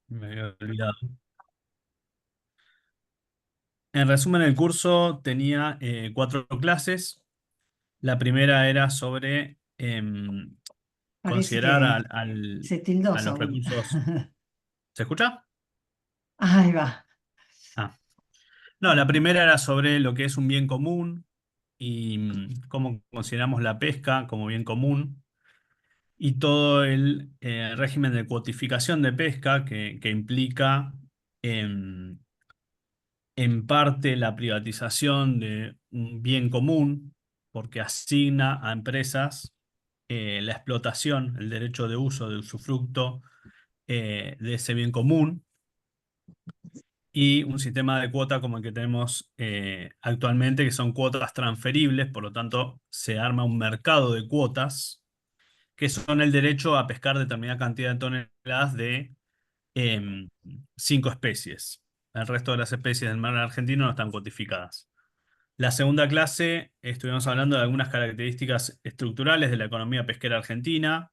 Me había olvidado. En resumen, el curso tenía 4 clases. La primera era sobre Parece considerar que se tildó, a los Saúl. recursos. ¿Se escucha? Ahí va. Ah. No, la primera era sobre lo que es un bien común y cómo consideramos la pesca como bien común y todo el régimen de cuotificación de pesca que implica em, en parte la privatización de un bien común, porque asigna a empresas la explotación, el derecho de uso, de usufructo de ese bien común, y un sistema de cuota como el que tenemos actualmente, que son cuotas transferibles, por lo tanto se arma un mercado de cuotas, que son el derecho a pescar determinada cantidad de toneladas de 5 especies. El resto de las especies del mar argentino no están cuotificadas. La segunda clase estuvimos hablando de algunas características estructurales de la economía pesquera argentina,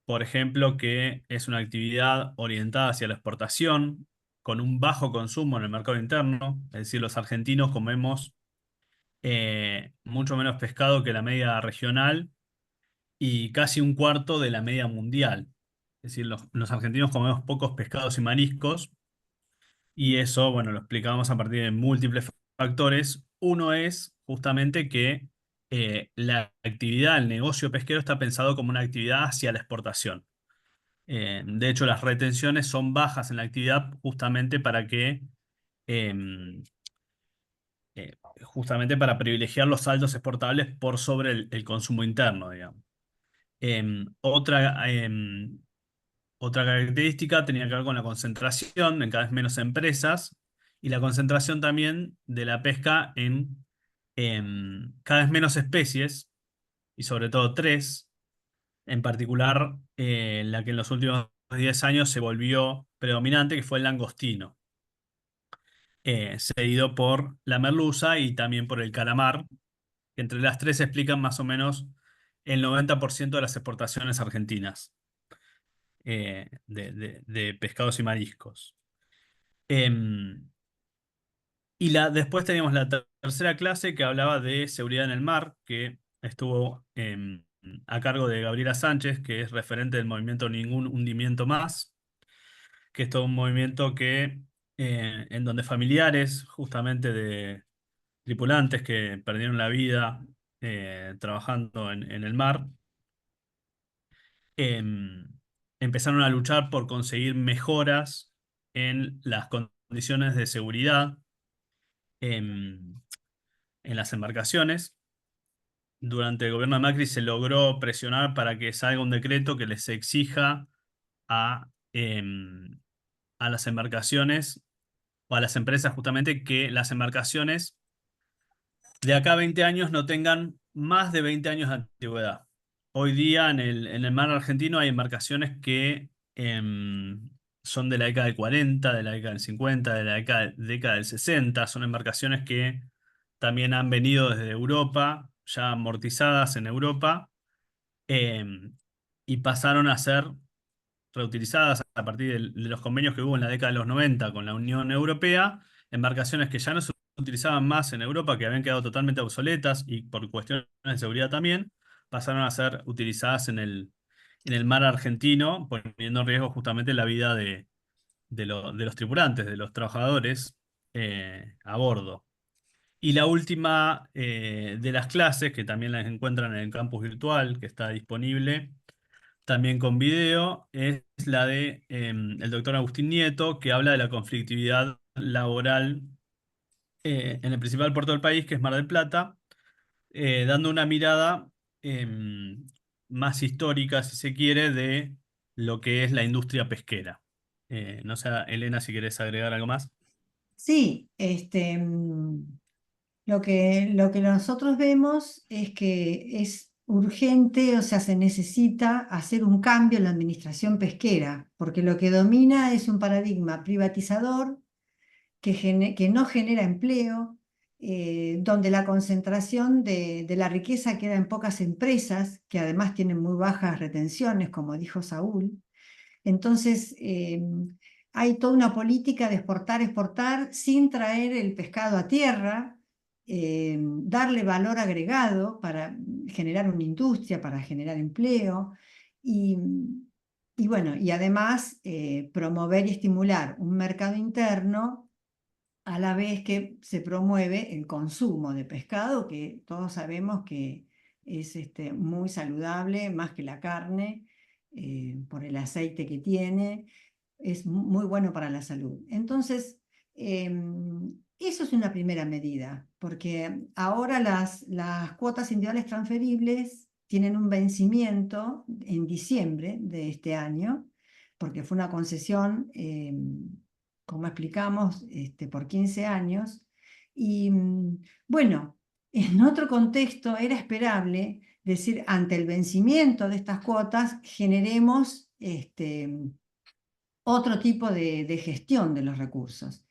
por ejemplo, que es una actividad orientada hacia la exportación, con un bajo consumo en el mercado interno, es decir, los argentinos comemos mucho menos pescado que la media regional y casi un cuarto de la media mundial. Es decir, los argentinos comemos pocos pescados y mariscos y eso, bueno, lo explicamos a partir de múltiples factores. Uno es justamente que la actividad, el negocio pesquero está pensado como una actividad hacia la exportación. De hecho, las retenciones son bajas en la actividad justamente para que, em, justamente para privilegiar los saldos exportables por sobre el consumo interno, digamos. Otra característica tenía que ver con la concentración en cada vez menos empresas y la concentración también de la pesca en cada vez menos especies y sobre todo tres, en particular la que en los últimos 10 años se volvió predominante, que fue el langostino, seguido por la merluza y también por el calamar, que entre las tres explican más o menos el 90% de las exportaciones argentinas de pescados y mariscos. Em, Después teníamos la tercera clase que hablaba de seguridad en el mar, que estuvo a cargo de Gabriela Sánchez, que es referente del movimiento Ningún Hundimiento Más, que es todo un movimiento en donde familiares justamente de tripulantes que perdieron la vida trabajando en el mar, em, empezaron a luchar por conseguir mejoras en las condiciones de seguridad em, en las embarcaciones. Durante el gobierno de Macri se logró presionar para que salga un decreto que les exija a, a las embarcaciones o a las empresas justamente que las embarcaciones de acá a 20 años no tengan más de 20 años de antigüedad. Hoy día en el mar argentino hay embarcaciones que son de la década del 40, de la década del 50, de la década del 60. Son embarcaciones que también han venido desde Europa, ya amortizadas en Europa, em, y pasaron a ser reutilizadas a partir de los convenios que hubo en la década de los 90 con la Unión Europea, embarcaciones que ya no se utilizaban más en Europa, que habían quedado totalmente obsoletas y por cuestiones de seguridad también, pasaron a ser utilizadas en el mar argentino, poniendo en riesgo justamente la vida de los tripulantes, de los trabajadores a bordo. Y la última de las clases, que también las encuentran en el campus virtual, que está disponible, también con video, es la de el doctor Agustín Nieto, que habla de la conflictividad laboral en el principal puerto del país, que es Mar del Plata, dando una mirada más histórica, si se quiere, de lo que es la industria pesquera. No sé, Elena, si querés agregar algo más. Sí, lo que nosotros vemos es que es urgente, o sea, se necesita hacer un cambio en la administración pesquera, porque lo que domina es un paradigma privatizador que no genera empleo, donde la concentración de la riqueza queda en pocas empresas, que además tienen muy bajas retenciones, como dijo Saúl. Entonces, hay toda una política de exportar, exportar sin traer el pescado a tierra, darle valor agregado para generar una industria, para generar empleo y, y bueno, y además promover y estimular un mercado interno a la vez que se promueve el consumo de pescado, que todos sabemos que es muy saludable, más que la carne, por el aceite que tiene, es muy bueno para la salud. Entonces, eso es una primera medida, porque ahora las cuotas individuales transferibles tienen un vencimiento en diciembre de este año, porque fue una concesión como explicamos, por 15 años. Y bueno, en otro contexto era esperable decir, ante el vencimiento de estas cuotas, generemos otro tipo de gestión de los recursos.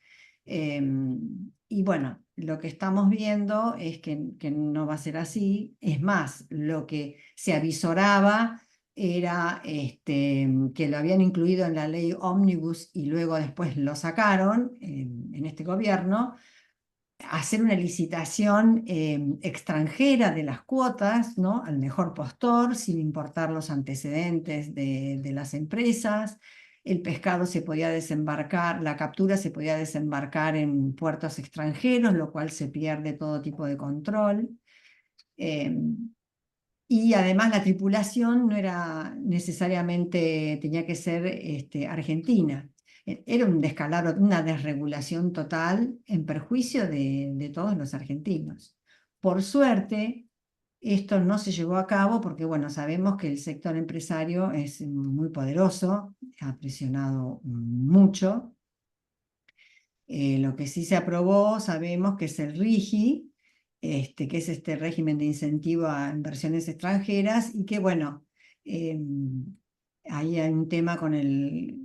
Y bueno, lo que estamos viendo es que no va a ser así. Es más, lo que se avisoraba era que lo habían incluido en la ley Omnibus y luego después lo sacaron en este gobierno, hacer una licitación extranjera de las cuotas, ¿no? Al mejor postor, sin importar los antecedentes de las empresas. El pescado se podía desembarcar, la captura se podía desembarcar en puertos extranjeros, lo cual se pierde todo tipo de control. Eh, y además la tripulación no era necesariamente, tenía que ser argentina. Era un descalabro, una desregulación total en perjuicio de todos los argentinos. Por suerte, esto no se llevó a cabo porque, bueno, sabemos que el sector empresario es muy poderoso, ha presionado mucho. Lo que sí se aprobó, sabemos que es el RIGI, que es este régimen de incentivo a inversiones extranjeras, y que, bueno, ahí hay un tema con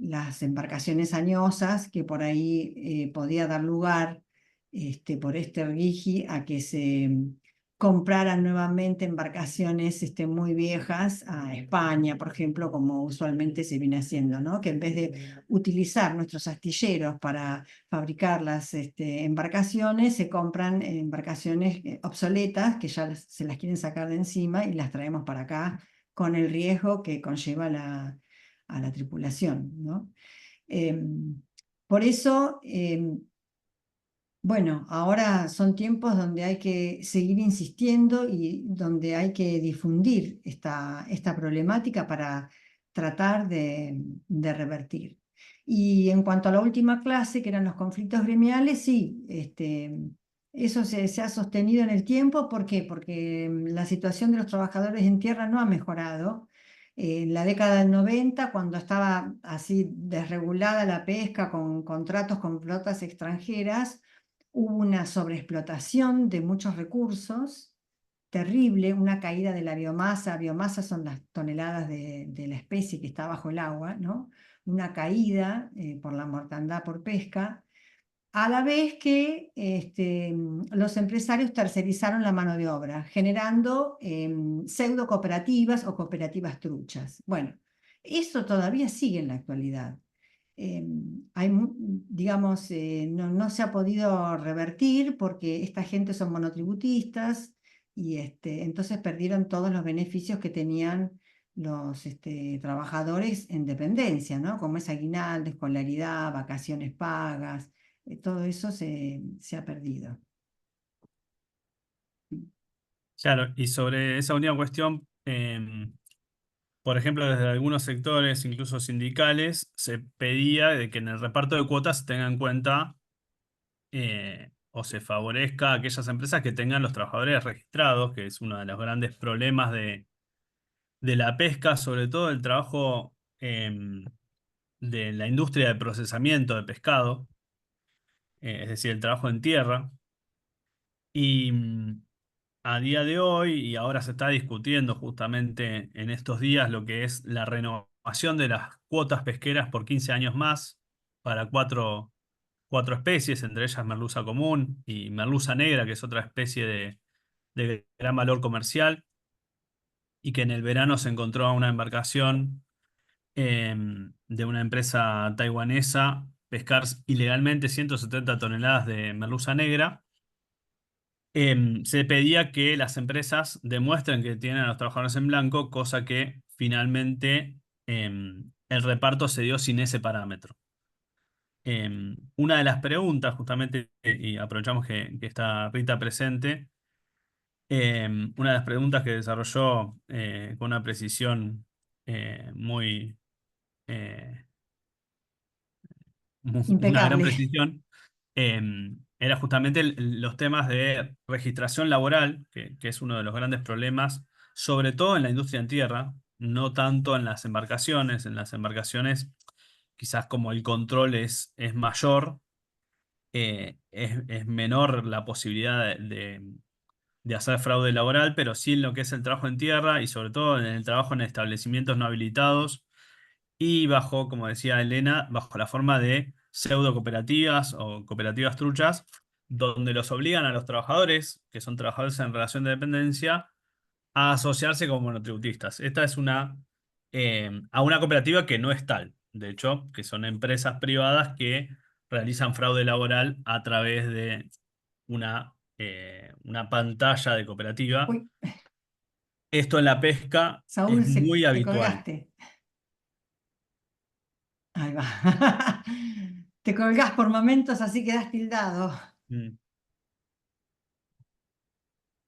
las embarcaciones añosas, que por ahí podía dar lugar, por este RIGI, a que se compraran nuevamente embarcaciones muy viejas a España, por ejemplo, como usualmente se viene haciendo, ¿no? Que en vez de utilizar nuestros astilleros para fabricar las embarcaciones, se compran embarcaciones obsoletas que ya se las quieren sacar de encima y las traemos para acá con el riesgo que conlleva a la tripulación, ¿no? Por eso, bueno, ahora son tiempos donde hay que seguir insistiendo y donde hay que difundir esta problemática para tratar de revertir. Y en cuanto a la última clase, que eran los conflictos gremiales, sí, eso se ha sostenido en el tiempo. ¿Por qué? Porque la situación de los trabajadores en tierra no ha mejorado. En la década del 90, cuando estaba así desregulada la pesca con contratos con flotas extranjeras, hubo una sobreexplotación de muchos recursos terrible, una caída de la biomasa. Biomasa son las toneladas de la especie que está bajo el agua, ¿no? Una caída por la mortandad por pesca, a la vez que los empresarios tercerizaron la mano de obra, generando pseudo cooperativas o cooperativas truchas. Bueno, eso todavía sigue en la actualidad. eh, digamos, no se ha podido revertir porque esta gente son monotributistas y entonces perdieron todos los beneficios que tenían los trabajadores en dependencia, ¿no? Como es aguinaldo, escolaridad, vacaciones pagas, todo eso se ha perdido. Claro, y sobre esa última cuestión, por ejemplo, desde algunos sectores, incluso sindicales, se pedía de que en el reparto de cuotas se tenga en cuenta o se favorezca a aquellas empresas que tengan los trabajadores registrados, que es uno de los grandes problemas de la pesca, sobre todo el trabajo de la industria de procesamiento de pescado, es decir, el trabajo en tierra. Y a día de hoy, y ahora se está discutiendo justamente en estos días, lo que es la renovación de las cuotas pesqueras por 15 años más para cuatro especies, entre ellas merluza común y merluza negra, que es otra especie de gran valor comercial, y que en el verano se encontró una embarcación de una empresa taiwanesa pescar ilegalmente 170 toneladas de merluza negra. Se pedía que las empresas demuestren que tienen a los trabajadores en blanco, cosa que finalmente el reparto se dio sin ese parámetro. Una de las preguntas, justamente, y aprovechamos que está Rita presente, una de las preguntas que desarrolló con una precisión muy, eh, una gran Impecable. precisión, era justamente los temas de registración laboral, que es uno de los grandes problemas, sobre todo en la industria en tierra, no tanto en las embarcaciones. En las embarcaciones, quizás como el control es mayor, es menor la posibilidad de hacer fraude laboral, pero sí en lo que es el trabajo en tierra y sobre todo en el trabajo en establecimientos no habilitados y bajo, como decía Elena, bajo la forma de pseudo cooperativas o cooperativas truchas, donde los obligan a los trabajadores, que son trabajadores en relación de dependencia, a asociarse como monotributistas. Esta es a una cooperativa que no es tal, de hecho, que son empresas privadas que realizan fraude laboral a través de una pantalla de cooperativa. Uy, Esto en la pesca es Saúl, muy te habitual. colgaste. Ahí va. Te colgás por momentos, así quedás tildado. Mm.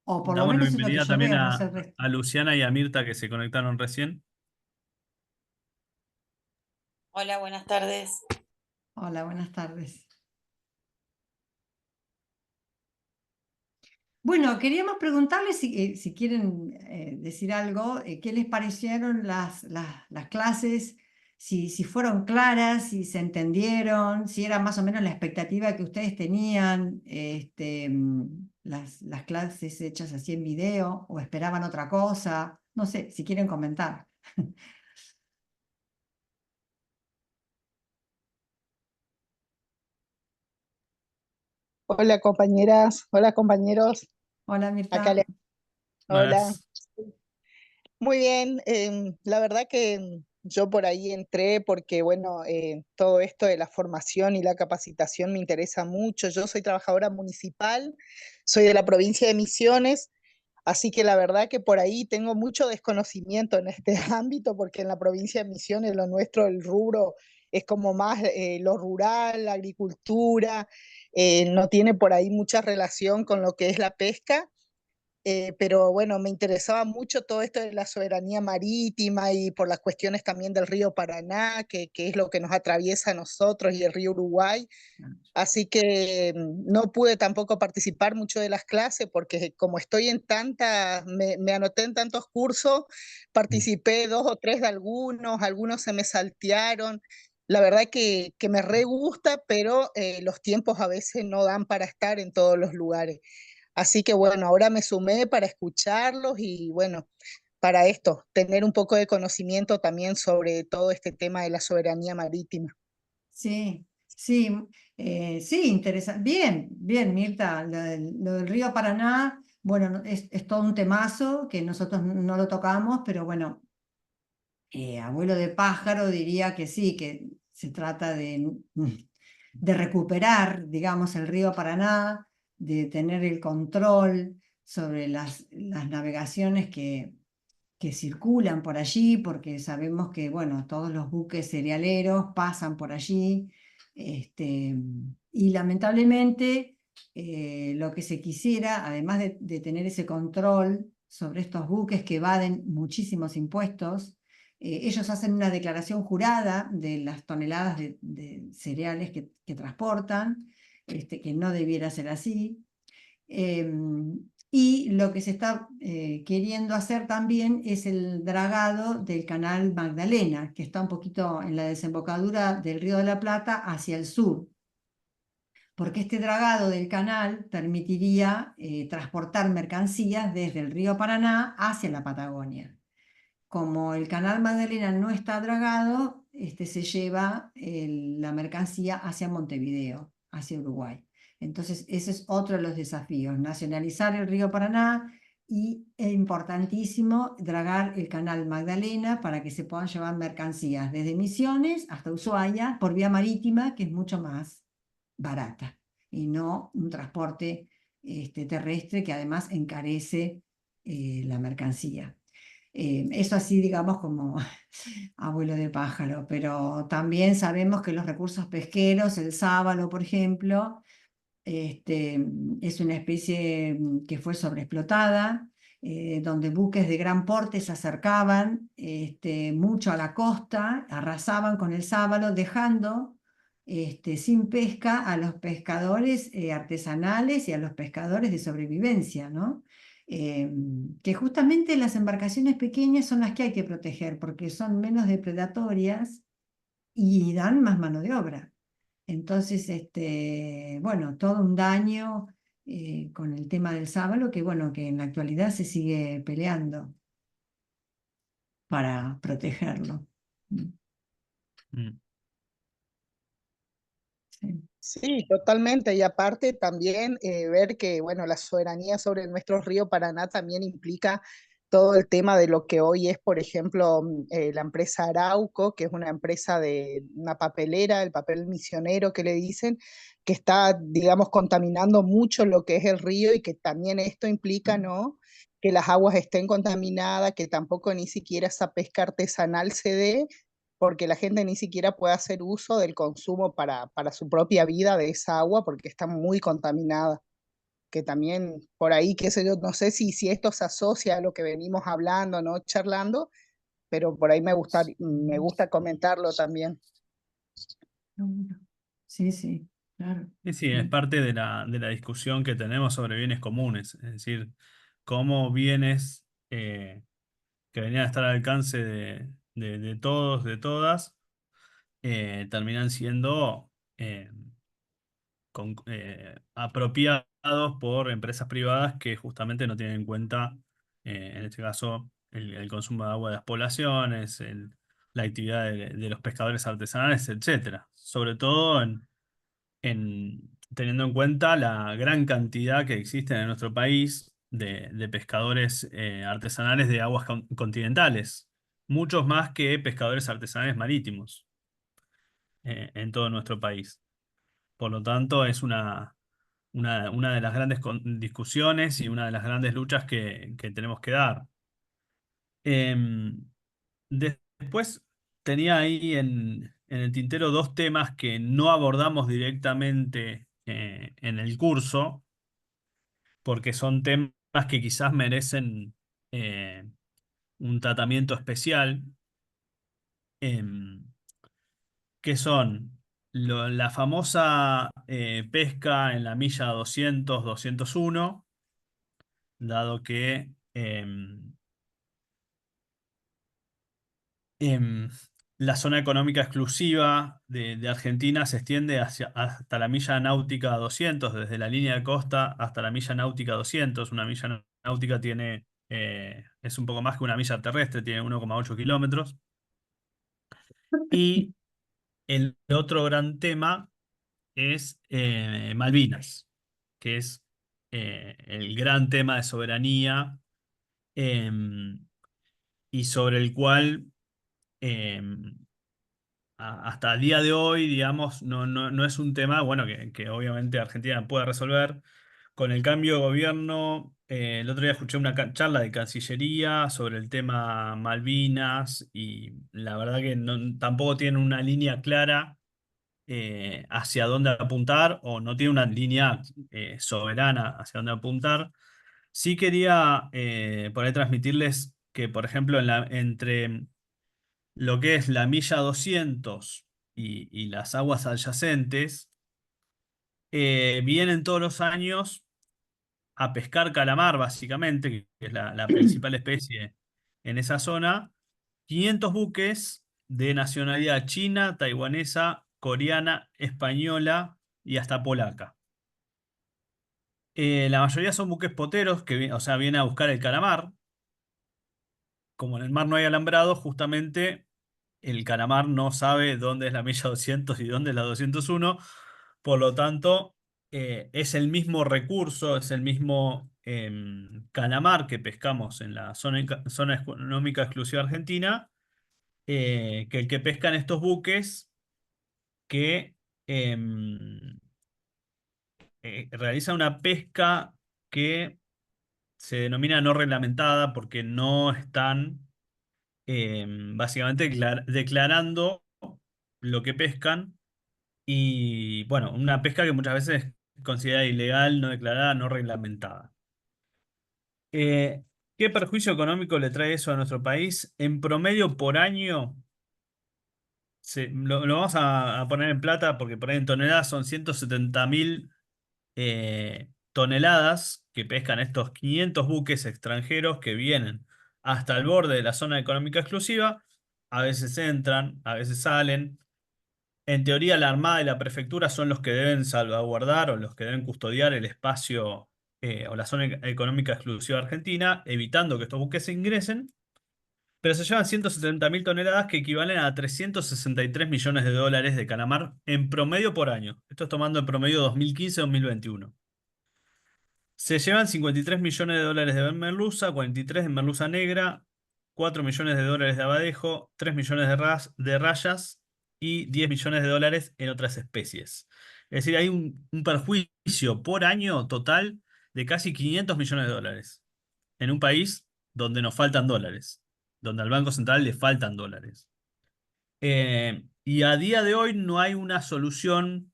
O por lo Damos la menos es lo que bienvenida yo también veo, no sé el resto. a Luciana y a Mirta que se conectaron recién. Hola, buenas tardes. Hola, buenas tardes. Bueno, queríamos preguntarles si quieren decir algo, qué les parecieron las clases, si fueron claras, si se entendieron, si era más o menos la expectativa que ustedes tenían, las clases hechas así en video o esperaban otra cosa. No sé, si quieren comentar. Hola compañeras, hola compañeros, Hola, acá Mirta. le... Hola, Buenas. muy bien. La verdad que yo por ahí entré porque, bueno, todo esto de la formación y la capacitación me interesa mucho. Yo soy trabajadora municipal, soy de la provincia de Misiones, así que la verdad que por ahí tengo mucho desconocimiento en este ámbito porque en la provincia de Misiones lo nuestro, el rubro, es como más lo rural, la agricultura, no tiene por ahí mucha relación con lo que es la pesca. Pero bueno, me interesaba mucho todo esto de la soberanía marítima y por las cuestiones también del río Paraná, que es lo que nos atraviesa a nosotros y el río Uruguay. Así que no pude tampoco participar mucho de las clases porque como estoy en tantas, me anoté en tantos cursos, participé dos o tres de algunos, algunos se me saltearon. La verdad que me re gusta, pero los tiempos a veces no dan para estar en todos los lugares. Así que bueno, ahora me sumé para escucharlos y bueno, para esto, tener un poco de conocimiento también sobre todo este tema de la soberanía marítima. Sí, sí, sí, interesante. Bien, bien, Mirta, lo del río Paraná, bueno, es todo un temazo que nosotros no lo tocamos, pero bueno, abuelo de pájaro diría que sí, que se trata de recuperar, digamos, el río Paraná, de tener el control sobre las navegaciones que circulan por allí, porque sabemos que, bueno, todos los buques cerealeros pasan por allí, este, y lamentablemente lo que se quisiera, además de tener ese control sobre estos buques que evaden muchísimos impuestos, ellos hacen una declaración jurada de las toneladas de cereales que transportan, que no debiera ser así. Y lo que se está queriendo hacer también es el dragado del canal Magdalena, que está un poquito en la desembocadura del Río de la Plata hacia el sur, porque este dragado del canal permitiría transportar mercancías desde el río Paraná hacia la Patagonia. Como el canal Magdalena no está dragado, se lleva la mercancía hacia Montevideo, hacia Uruguay. Entonces, ese es otro de los desafíos, nacionalizar el río Paraná, y es importantísimo dragar el canal Magdalena para que se puedan llevar mercancías desde Misiones hasta Ushuaia por vía marítima, que es mucho más barata, y no un transporte terrestre que además encarece la mercancía. Eso así, digamos, como abuelo de pájaro, pero también sabemos que los recursos pesqueros, el sábalo, por ejemplo, es una especie que fue sobreexplotada, donde buques de gran porte se acercaban mucho a la costa, arrasaban con el sábalo, dejando sin pesca a los pescadores artesanales y a los pescadores de sobrevivencia, ¿no? Que justamente las embarcaciones pequeñas son las que hay que proteger porque son menos depredatorias y dan más mano de obra. Entonces, bueno, todo un daño con el tema del sábalo, que bueno, que en la actualidad se sigue peleando para protegerlo. Mm. Sí. Sí, totalmente. Y aparte también ver que, bueno, la soberanía sobre nuestro río Paraná también implica todo el tema de lo que hoy es, por ejemplo, la empresa Arauco, que es una empresa de una papelera, el papel misionero que le dicen, que está, digamos, contaminando mucho lo que es el río y que también esto implica, ¿no? Que las aguas estén contaminadas, que tampoco ni siquiera esa pesca artesanal se dé porque la gente ni siquiera puede hacer uso del consumo para su propia vida de esa agua porque está muy contaminada. Que también por ahí, qué sé yo, no sé si esto se asocia a lo que venimos hablando, ¿no? Charlando, pero por ahí me gusta comentarlo también. Sí, sí, claro. Sí, sí, es parte de la discusión que tenemos sobre bienes comunes, es decir, cómo bienes que venían a estar al alcance de todos, de todas, terminan siendo apropiados por empresas privadas que justamente no tienen en cuenta, en este caso, el consumo de agua de las poblaciones, la actividad de los pescadores artesanales, etcétera. Sobre todo teniendo en cuenta la gran cantidad que existe en nuestro país de pescadores artesanales de aguas continentales, muchos más que pescadores artesanales marítimos en todo nuestro país. Por lo tanto, es una de las grandes discusiones y una de las grandes luchas que tenemos que dar. Em, Después tenía ahí en el tintero dos temas que no abordamos directamente en el curso, porque son temas que quizás merecen eh, un tratamiento especial, em, que son la famosa pesca en la milla 200-201, dado que Em, la zona económica exclusiva de Argentina se extiende hasta la milla náutica 200, desde la línea de costa hasta la milla náutica 200. Una milla náutica es un poco más que una milla terrestre, tiene 1,8 kilómetros. Y el otro gran tema es Malvinas, que es el gran tema de soberanía, em, y sobre el cual em, hasta el día de hoy, digamos, no es un tema, bueno, que obviamente Argentina puede resolver. Con el cambio de gobierno, el otro día escuché una charla de Cancillería sobre el tema Malvinas y la verdad que tampoco tiene una línea clara hacia dónde apuntar o no tiene una línea soberana hacia dónde apuntar. Sí quería por ahí transmitirles que, por ejemplo, entre lo que es la milla 200 y las aguas adyacentes, vienen todos los años a pescar calamar, básicamente, que es la principal especie en esa zona, 500 buques de nacionalidad china, taiwanesa, coreana, española y hasta polaca. La mayoría son buques poteros, o sea, vienen a buscar el calamar. Como en el mar no hay alambrado, justamente el calamar no sabe dónde es la milla 200 y dónde es la 201. Por lo tanto, es el mismo recurso, es el mismo calamar que pescamos en la zona económica exclusiva argentina, que el que pescan estos buques que em, realizan una pesca que se denomina no reglamentada porque no están básicamente declarando lo que pescan. Y bueno, una pesca que muchas veces es considerada ilegal, no declarada, no reglamentada. ¿Qué perjuicio económico le trae eso a nuestro país? En promedio por año, lo vamos a poner en plata porque por ahí en toneladas son 170.000 toneladas que pescan estos 500 buques extranjeros que vienen hasta el borde de la zona económica exclusiva. A veces entran, a veces salen. En teoría, la Armada y la Prefectura son los que deben salvaguardar o los que deben custodiar el espacio o la zona económica exclusiva argentina, evitando que estos buques se ingresen, pero se llevan 170.000 toneladas que equivalen a 363 millones de dólares de calamar en promedio por año. Esto es tomando en promedio 2015-2021. Se llevan 53 millones de dólares de merluza, 43 de merluza negra, 4 millones de dólares de abadejo, 3 millones de rayas y 10 millones de dólares en otras especies. Es decir, hay un perjuicio por año total de casi 500 millones de dólares en un país donde nos faltan dólares, donde al Banco Central le faltan dólares. Y a día de hoy no hay una solución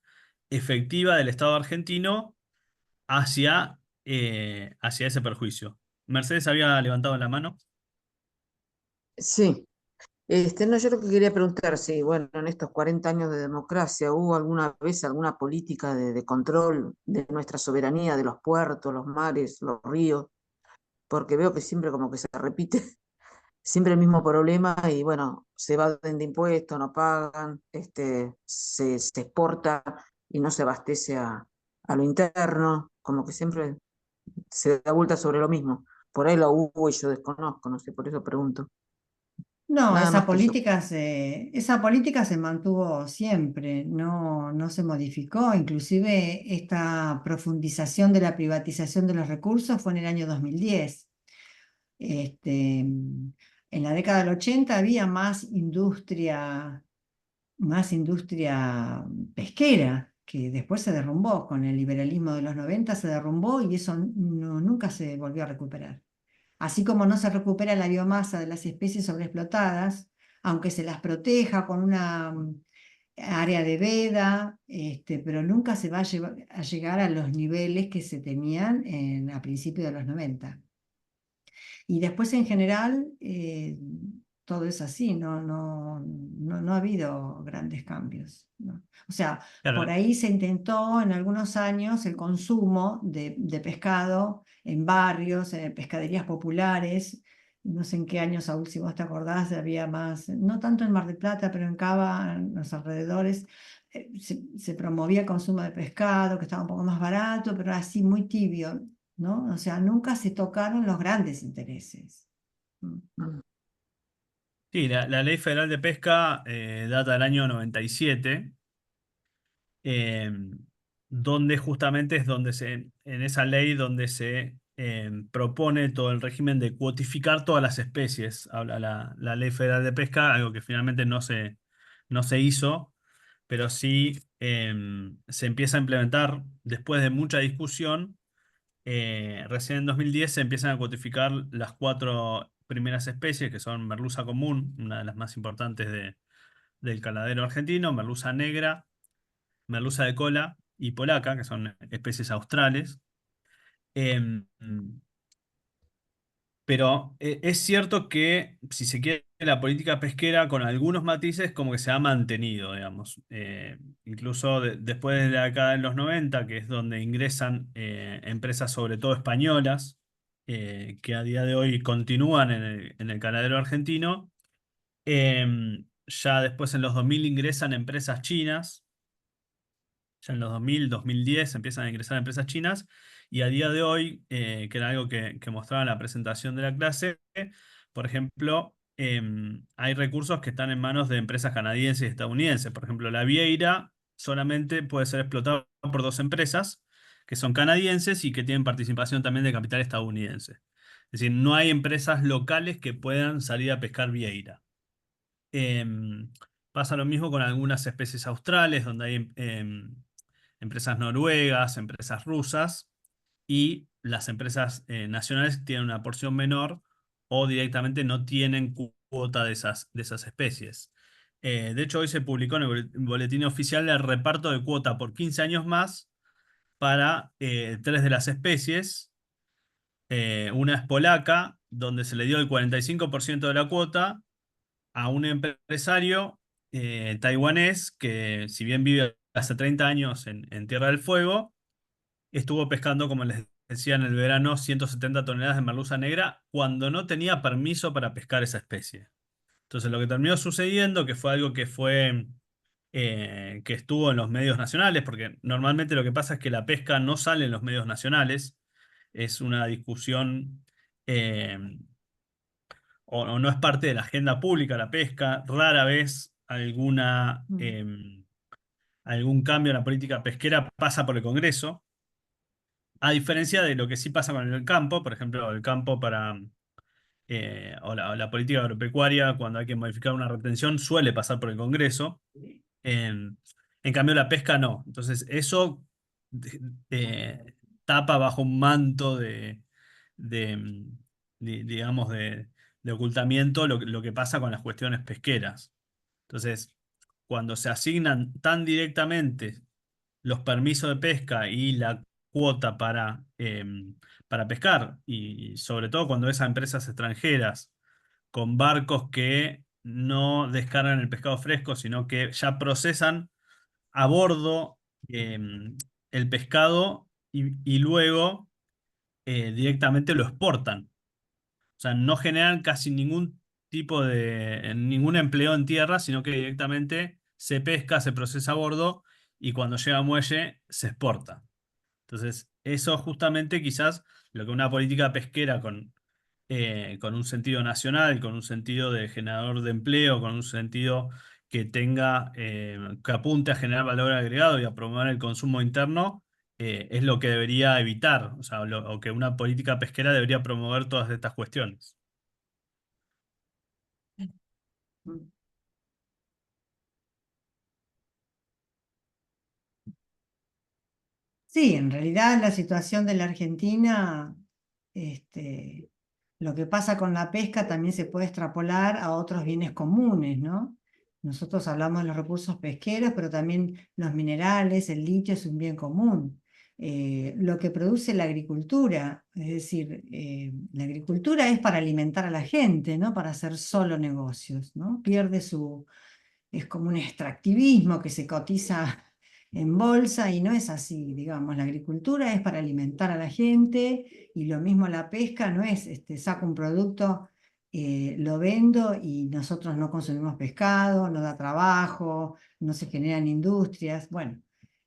efectiva del Estado argentino hacia ese perjuicio. Mercedes había levantado la mano. Sí, no, yo lo que quería preguntar, si, bueno, en estos 40 años de democracia, ¿hubo alguna vez alguna política de control de nuestra soberanía, de los puertos, los mares, los ríos? Porque veo que siempre como que se repite, siempre el mismo problema y bueno, se evaden de impuestos, no pagan, se exporta y no se abastece a lo interno, como que siempre se da vuelta sobre lo mismo. Por ahí lo hubo y yo desconozco, no sé, por eso pregunto. No, Nada más que eso. esa política se mantuvo siempre, no se modificó. Inclusive esta profundización de la privatización de los recursos fue en el año 2010. En la década del 80 había más industria pesquera, que después se derrumbó con el liberalismo de los 90, se derrumbó y eso nunca se volvió a recuperar. Así como no se recupera la biomasa de las especies sobreexplotadas, aunque se las proteja con una área de veda, pero nunca se va a llegar a los niveles que se tenían a principios de los 90. Y después en general todo es así, no ha habido grandes cambios, ¿no? O sea, por Claro, ahí se intentó en algunos años el consumo de pescado en barrios, en pescaderías populares. No sé en qué años, Saúl, si vos te acordás, había más, no tanto en Mar del Plata, pero en Cava, en los alrededores, se promovía el consumo de pescado, que estaba un poco más barato, pero así muy tibio, ¿no? O sea, nunca se tocaron los grandes intereses. Mm. Mm. sí, la Ley Federal de Pesca data del año 97, eh, donde justamente es donde en esa ley donde se propone todo el régimen de cuotificar todas las especies. Habla la Ley Federal de Pesca, algo que finalmente no se hizo, pero sí se empieza a implementar después de mucha discusión. Recién en 2010 se empiezan a codificar las 4 primeras especies, que son merluza común, una de las más importantes del caladero argentino, merluza negra, merluza de cola y polaca, que son especies australes. Em, pero es cierto que, si se quiere, la política pesquera con algunos matices como que se ha mantenido, digamos. Incluso después de la década de los 90, que es donde ingresan empresas sobre todo españolas, que a día de hoy continúan en el caladero argentino. Ya después en los 2000 ingresan empresas chinas. Ya en los 2000, 2010 empiezan a ingresar empresas chinas y a día de hoy, que era algo que mostraba en la presentación de la clase, por ejemplo, hay recursos que están en manos de empresas canadienses y estadounidenses. Por ejemplo, la vieira solamente puede ser explotada por 2 empresas que son canadienses y que tienen participación también de capital estadounidense. Es decir, no hay empresas locales que puedan salir a pescar vieira. Em, Pasa lo mismo con algunas especies australes, donde hay empresas noruegas, empresas rusas, y las empresas nacionales tienen una porción menor o directamente no tienen cuota de esas especies. De hecho, hoy se publicó en el boletín oficial el reparto de cuota por 15 años más para tres de las especies. Una es polaca, donde se le dio el 45% de la cuota a un empresario taiwanés que, si bien vive hace 30 años en Tierra del Fuego, estuvo pescando, como les decía, en el verano 170 toneladas de merluza negra cuando no tenía permiso para pescar esa especie. Entonces lo que terminó sucediendo, que fue algo que estuvo en los medios nacionales, porque normalmente lo que pasa es que la pesca no sale en los medios nacionales, es una discusión eh, o no es parte de la agenda pública la pesca, rara vez algún cambio en la política pesquera pasa por el Congreso. A diferencia de lo que sí pasa con el campo, por ejemplo, el campo o la política agropecuaria, cuando hay que modificar una retención, suele pasar por el Congreso. En cambio, la pesca no. Entonces, eso eh, tapa bajo un manto de, mm, digamos, de ocultamiento lo que pasa con las cuestiones pesqueras. Entonces, cuando se asignan tan directamente los permisos de pesca y la cuota para pescar, y sobre todo cuando esas empresas extranjeras con barcos que no descargan el pescado fresco, sino que ya procesan a bordo el pescado y luego directamente lo exportan. O sea, no generan casi ningún tipo ningún empleo en tierra, sino que directamente se pesca, se procesa a bordo y cuando llega a muelle se exporta. Entonces, eso justamente quizás lo que una política pesquera con un sentido nacional, con un sentido de generador de empleo, con un sentido que que apunte a generar valor agregado y a promover el consumo interno, es lo que debería evitar, o sea, o que una política pesquera debería promover todas estas cuestiones. Sí, en realidad la situación de la Argentina, este, lo que pasa con la pesca también se puede extrapolar a otros bienes comunes, ¿no? Nosotros hablamos de los recursos pesqueros, pero también los minerales, el litio es un bien común. Lo que produce la agricultura, es decir, la agricultura es para alimentar a la gente, no para hacer solo negocios, ¿no? Es como un extractivismo que se cotiza en bolsa y no es así, digamos, la agricultura es para alimentar a la gente y lo mismo la pesca no es, saco un producto, lo vendo y nosotros no consumimos pescado, no da trabajo, no se generan industrias, bueno,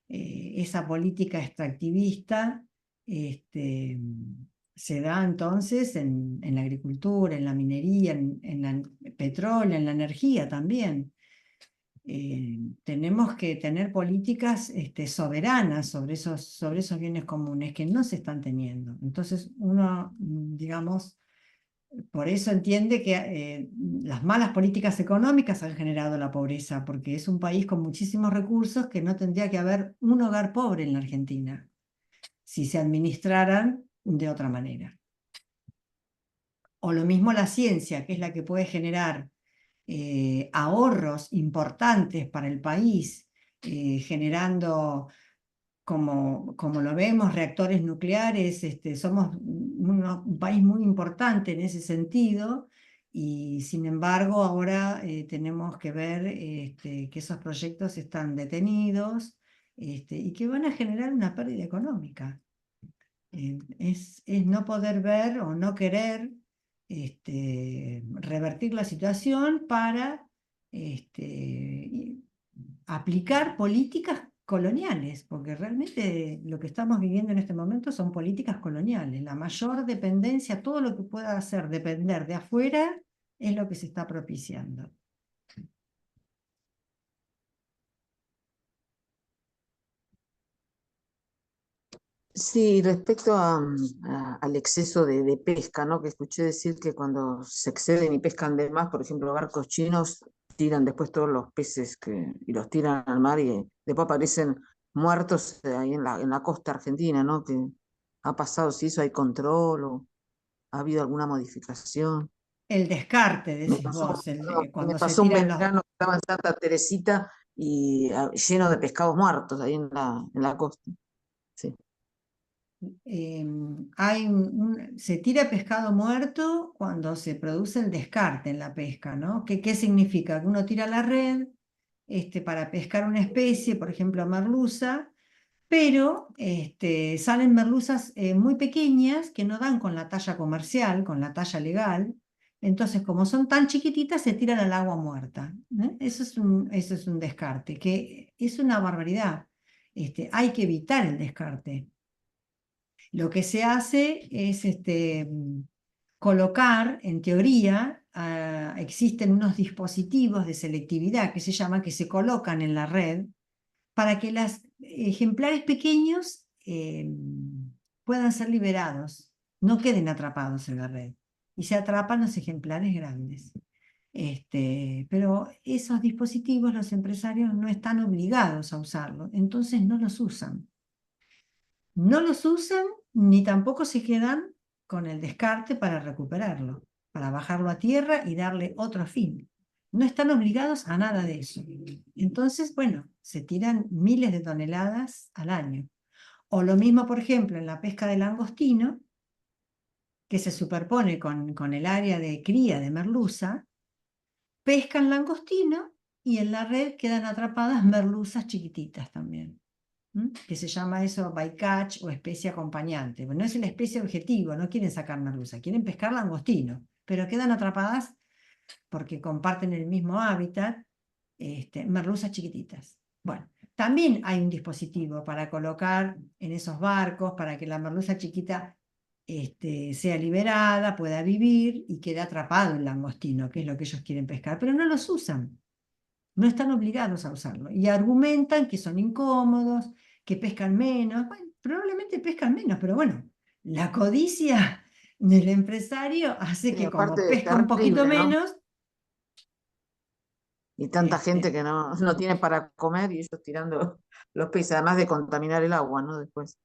esa política extractivista este, se da entonces en la agricultura, en la minería, en el petróleo, en la energía también. Tenemos que tener políticas soberanas sobre esos bienes comunes que no se están teniendo. Entonces uno, digamos, por eso entiende que las malas políticas económicas han generado la pobreza, porque es un país con muchísimos recursos que no tendría que haber un hogar pobre en la Argentina si se administraran de otra manera. O lo mismo la ciencia, que es la que puede generar ahorros importantes para el país, generando, como lo vemos, reactores nucleares. Somos un país muy importante en ese sentido y sin embargo ahora tenemos que ver que esos proyectos están detenidos y que van a generar una pérdida económica. Es no poder ver o no querer revertir la situación para aplicar políticas coloniales, porque realmente lo que estamos viviendo en este momento son políticas coloniales. La mayor dependencia, todo lo que pueda hacer depender de afuera, es lo que se está propiciando. Sí, respecto al exceso de pesca, ¿no? Que escuché decir que cuando se exceden y pescan de más, por ejemplo, barcos chinos tiran después todos los peces y los tiran al mar y después aparecen muertos ahí en la costa argentina, ¿no? Que ha pasado, si eso hay control o ha habido alguna modificación. El descarte, Me decís pasó, vos, perdón, me cuando se pasó un tiran los... verano que estaba en Santa Teresita y lleno de pescados muertos ahí en la costa. Sí. Se tira pescado muerto cuando se produce el descarte en la pesca, ¿no? ¿Qué significa? Que uno tira la red para pescar una especie, por ejemplo, merluza, pero salen merluzas muy pequeñas que no dan con la talla comercial, con la talla legal. Entonces, como son tan chiquititas, se tiran al agua muerta, ¿eh? Eso es un descarte, que es una barbaridad. Hay que evitar el descarte. Lo que se hace es colocar, en teoría, existen unos dispositivos de selectividad que se llaman, que se colocan en la red para que los ejemplares pequeños puedan ser liberados, no queden atrapados en la red, y se atrapan los ejemplares grandes. Pero esos dispositivos los empresarios no están obligados a usarlos, entonces no los usan. No los usan ni tampoco se quedan con el descarte para recuperarlo, para bajarlo a tierra y darle otro fin. No están obligados a nada de eso. Entonces, bueno, se tiran miles de toneladas al año. O lo mismo, por ejemplo, en la pesca del langostino, que se superpone con el área de cría de merluza, pescan langostino y en la red quedan atrapadas merluzas chiquititas también. Que se llama eso bycatch o especie acompañante. No es la especie objetivo, no quieren sacar merluza, quieren pescar langostino, pero quedan atrapadas porque comparten el mismo hábitat, merluzas chiquititas. Bueno, también hay un dispositivo para colocar en esos barcos para que la merluza chiquita sea liberada, pueda vivir y quede atrapado el langostino, que es lo que ellos quieren pescar, pero no los usan. No están obligados a usarlo. Y argumentan que son incómodos, que pescan menos. Bueno, probablemente pescan menos, pero bueno, la codicia del empresario hace Sí, que como aparte es pesca un poquito terrible, ¿no? menos, Y tanta gente que no tiene para comer y ellos tirando los peces, además de contaminar el agua, ¿no? Después.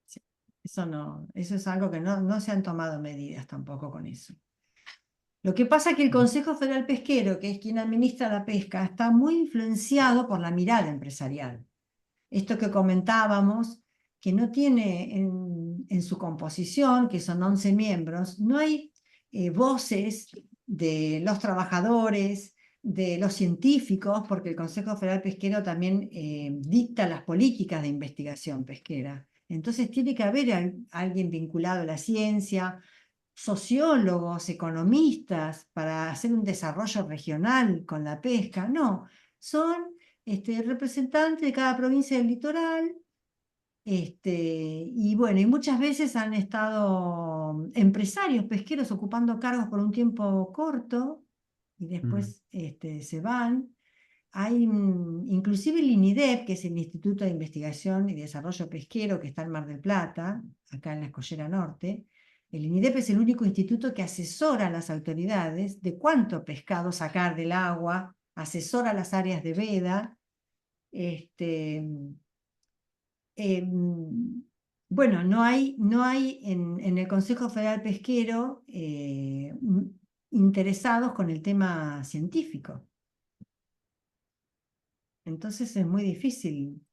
sí, eso no, eso es algo que no se han tomado medidas tampoco con eso. Lo que pasa es que el Consejo Federal Pesquero, que es quien administra la pesca, está muy influenciado por la mirada empresarial. Esto que comentábamos, que no tiene en su composición, que son 11 miembros, no hay voces de los trabajadores, de los científicos, porque el Consejo Federal Pesquero también dicta las políticas de investigación pesquera. Entonces tiene que haber alguien vinculado a la ciencia, sociólogos, economistas, para hacer un desarrollo regional con la pesca. No, son representantes de cada provincia del litoral, y bueno, y muchas veces han estado empresarios pesqueros ocupando cargos por un tiempo corto y después se van. Hay inclusive el INIDEP, que es el Instituto de Investigación y Desarrollo Pesquero, que está en Mar del Plata, acá en la Escollera Norte. El INIDEP es el único instituto que asesora a las autoridades de cuánto pescado sacar del agua, asesora las áreas de veda. Bueno, no hay en el Consejo Federal Pesquero interesados con el tema científico. Entonces es muy difícil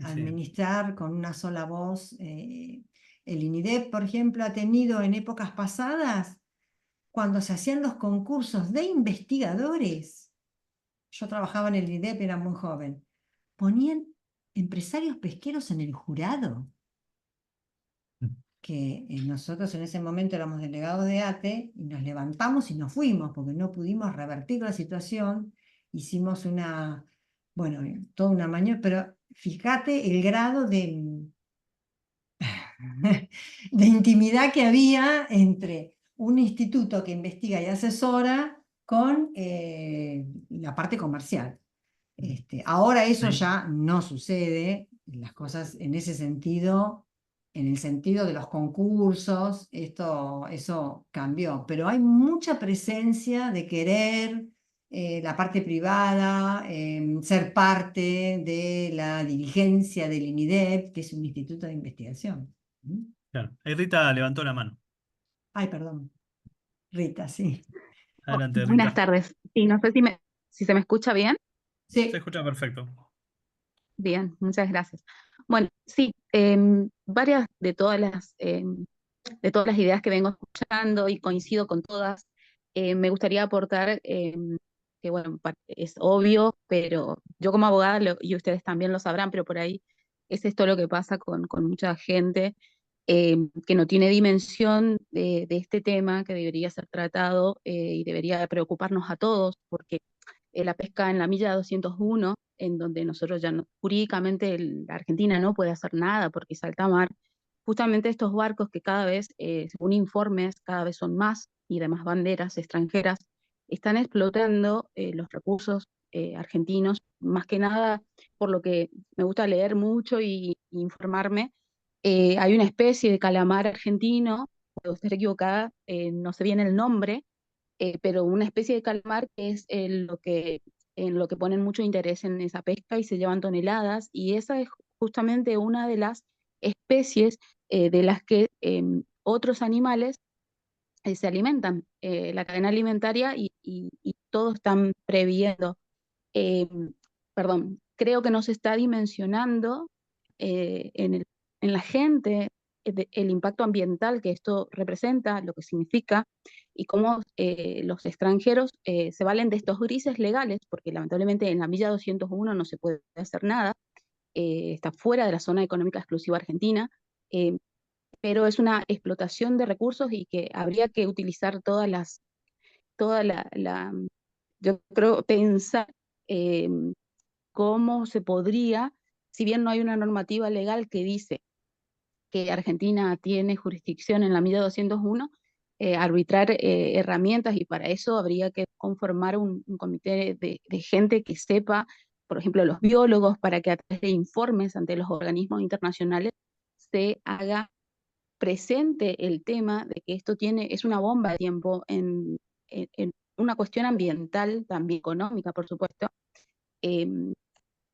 administrar con una sola voz. El INIDEP, por ejemplo, ha tenido en épocas pasadas, cuando se hacían los concursos de investigadores, yo trabajaba en el INIDEP, era muy joven, ponían empresarios pesqueros en el jurado, que nosotros en ese momento éramos delegados de ATE y nos levantamos y nos fuimos porque no pudimos revertir la situación. Hicimos toda una mañana, pero fíjate el grado de intimidad que había entre un instituto que investiga y asesora con la parte comercial. Ahora eso Sí. ya no sucede, las cosas en ese sentido, en el sentido de los concursos, eso cambió, pero hay mucha presencia de querer la parte privada, ser parte de la dirigencia del INIDEP, que es un instituto de investigación. ¿Mm? Claro. Ahí Rita levantó la mano. Ay, perdón, Rita, sí. Adelante, Buenas Rita. tardes. Sí, no sé si se me escucha bien. Se Sí, escucha perfecto. Bien, muchas gracias. Bueno, sí, varias de todas las ideas que vengo escuchando y coincido con todas, me gustaría aportar que, bueno, es obvio, pero yo como abogada, y ustedes también lo sabrán, pero por ahí es esto lo que pasa con mucha gente que no tiene dimensión de este tema que debería ser tratado y debería preocuparnos a todos, porque la pesca en la milla 201, en donde nosotros ya jurídicamente la Argentina no puede hacer nada porque es alta mar, justamente estos barcos que cada vez, según informes, cada vez son más y demás banderas extranjeras, están explotando los recursos argentinos, más que nada por lo que me gusta leer mucho y informarme. Hay una especie de calamar argentino, puedo estar equivocada, no sé bien el nombre, pero una especie de calamar que es en lo que ponen mucho interés en esa pesca y se llevan toneladas, y esa es justamente una de las especies de las que otros animales se alimentan, la cadena alimentaria y todos están previendo, eh, perdón, creo que no se está dimensionando en la gente el impacto ambiental que esto representa, lo que significa y cómo los extranjeros se valen de estos grises legales, porque lamentablemente en la milla 201 no se puede hacer nada, está fuera de la zona económica exclusiva argentina, eh, pero es una explotación de recursos y que habría que utilizar toda yo creo, pensar eh, cómo se podría, si bien no hay una normativa legal que dice que Argentina tiene jurisdicción en la milla 201, arbitrar herramientas, y para eso habría que conformar un comité de gente que sepa, por ejemplo, los biólogos, para que a través de informes ante los organismos internacionales se haga presente el tema de que esto es una bomba de tiempo en una cuestión ambiental, también económica, por supuesto. Em,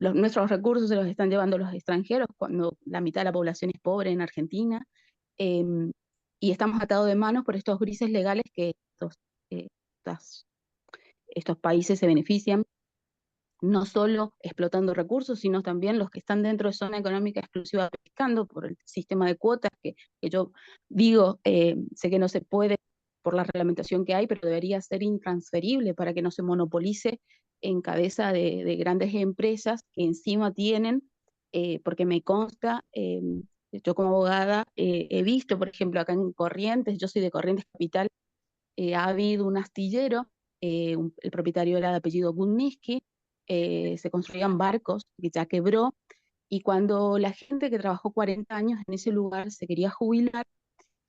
Nuestros recursos se los están llevando los extranjeros cuando la mitad de la población es pobre en Argentina, em, y estamos atados de manos por estos grises legales que eh, estas- estos países se benefician, no solo explotando recursos, sino también los que están dentro de zona económica exclusiva pescando por el sistema de cuotas que yo digo, sé que no se puede por la reglamentación que hay, pero debería ser intransferible para que no se monopolice en cabeza de grandes empresas que encima tienen, porque me consta, yo como abogada he visto, por ejemplo, acá en Corrientes, yo soy de Corrientes Capital, ha habido un astillero, el propietario era de apellido Gudniski, se construían barcos que ya quebró, y cuando la gente que trabajó 40 años en ese lugar se quería jubilar,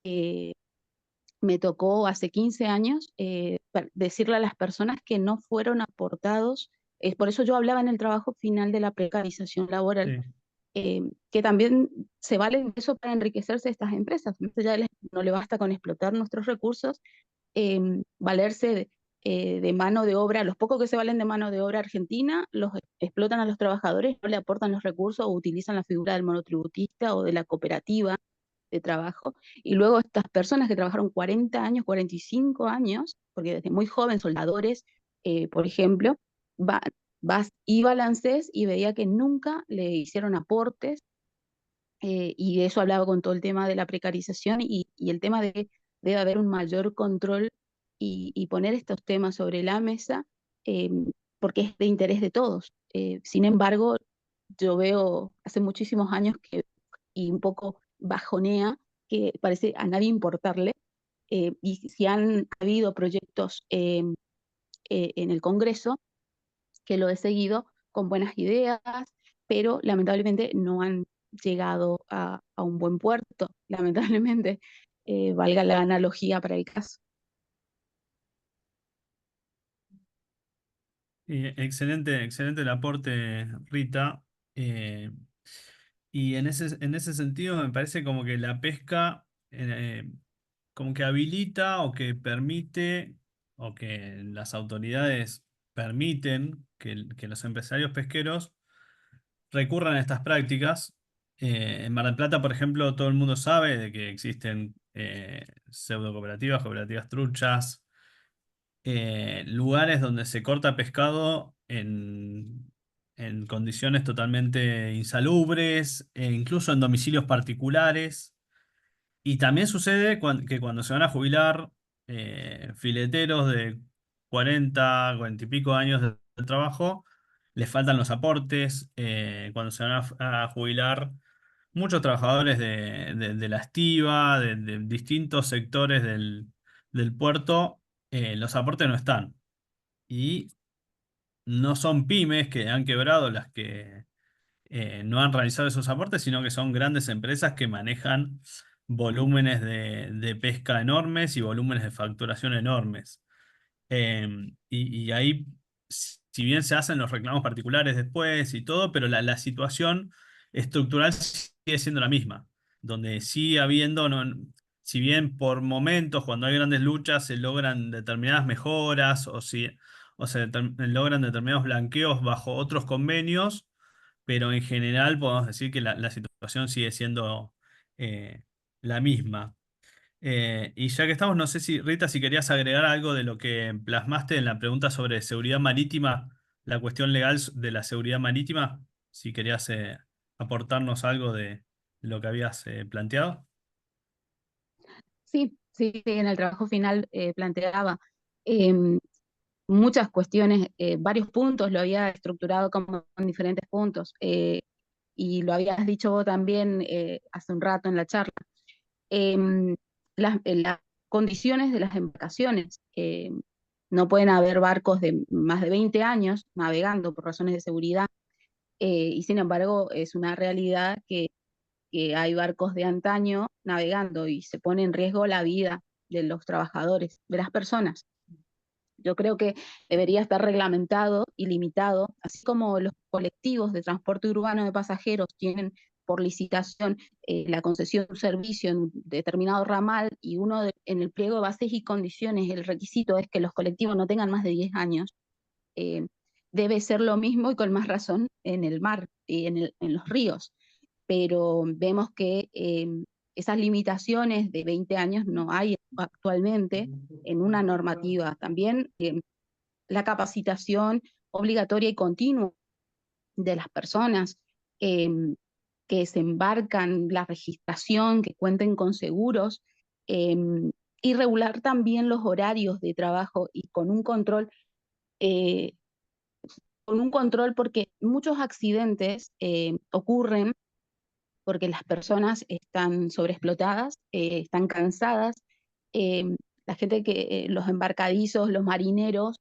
eh, me tocó hace 15 años decirle a las personas que no fueron aportados, por eso yo hablaba en el trabajo final de la precarización laboral, Sí. que también se valen de eso para enriquecerse estas empresas, más allá no le basta con explotar nuestros recursos, valerse de mano de obra, los pocos que se valen de mano de obra argentina, los explotan a los trabajadores, no le aportan los recursos o utilizan la figura del monotributista o de la cooperativa de trabajo. Y luego estas personas que trabajaron 40 años, 45 años, porque desde muy joven, soldadores, por ejemplo, va, iba a la ANSES y veía que nunca le hicieron aportes, y de eso hablaba con todo el tema de la precarización y el tema de que debe haber un mayor control y poner estos temas sobre la mesa, eh, porque es de interés de todos. Sin embargo, yo veo hace muchísimos años y un poco bajonea, que parece a nadie importarle, y si han habido proyectos en el Congreso, que lo he seguido con buenas ideas, pero lamentablemente no han llegado a un buen puerto, lamentablemente, valga la analogía para el caso. Excelente, excelente el aporte, Rita. Eh, Y en ese sentido me parece como que la pesca como que habilita o que permite o que las autoridades permiten que los empresarios pesqueros recurran a estas prácticas. En Mar del Plata, por ejemplo, todo el mundo sabe de que existen pseudo cooperativas, cooperativas truchas, lugares donde se corta pescado en condiciones totalmente insalubres, e incluso en domicilios particulares. Y también sucede que cuando se van a jubilar fileteros de 40 y pico años de trabajo, les faltan los aportes. Cuando se van a jubilar muchos trabajadores de la estiba, de distintos sectores del puerto, los aportes no están. Y no son pymes que han quebrado las que no han realizado esos aportes, sino que son grandes empresas que manejan volúmenes de pesca enormes y volúmenes de facturación enormes. Y ahí, si bien se hacen los reclamos particulares después y todo, pero la situación estructural sigue siendo la misma, donde sigue habiendo, si bien por momentos, cuando hay grandes luchas, se logran determinadas mejoras o se logran determinados blanqueos bajo otros convenios, pero en general podemos decir que la situación sigue siendo eh, la misma. Y ya que estamos, no sé si, Rita, si querías agregar algo de lo que plasmaste en la pregunta sobre seguridad marítima, la cuestión legal de la seguridad marítima, si querías aportarnos algo de lo que habías planteado. Sí, sí, sí, en el trabajo final planteaba em, muchas cuestiones, varios puntos, lo había estructurado como en diferentes puntos, y lo habías dicho vos también hace un rato en la charla. Em, las condiciones de las embarcaciones, no pueden haber barcos de más de 20 años navegando por razones de seguridad, y sin embargo es una realidad que hay barcos de antaño navegando y se pone en riesgo la vida de los trabajadores, de las personas. Yo creo que debería estar reglamentado y limitado, así como los colectivos de transporte urbano de pasajeros tienen por licitación la concesión de un servicio en un determinado ramal y en el pliego de bases y condiciones el requisito es que los colectivos no tengan más de 10 años, eh, debe ser lo mismo y con más razón en el mar y en los ríos. Pero vemos que esas limitaciones de 20 años no hay actualmente en una normativa. También la capacitación obligatoria y continua de las personas eh, que se embarcan, la registración, que cuenten con seguros, eh, y regular también los horarios de trabajo y eh, con un control porque muchos accidentes ocurren porque las personas están sobreexplotadas, están cansadas, la gente los embarcadizos, los marineros,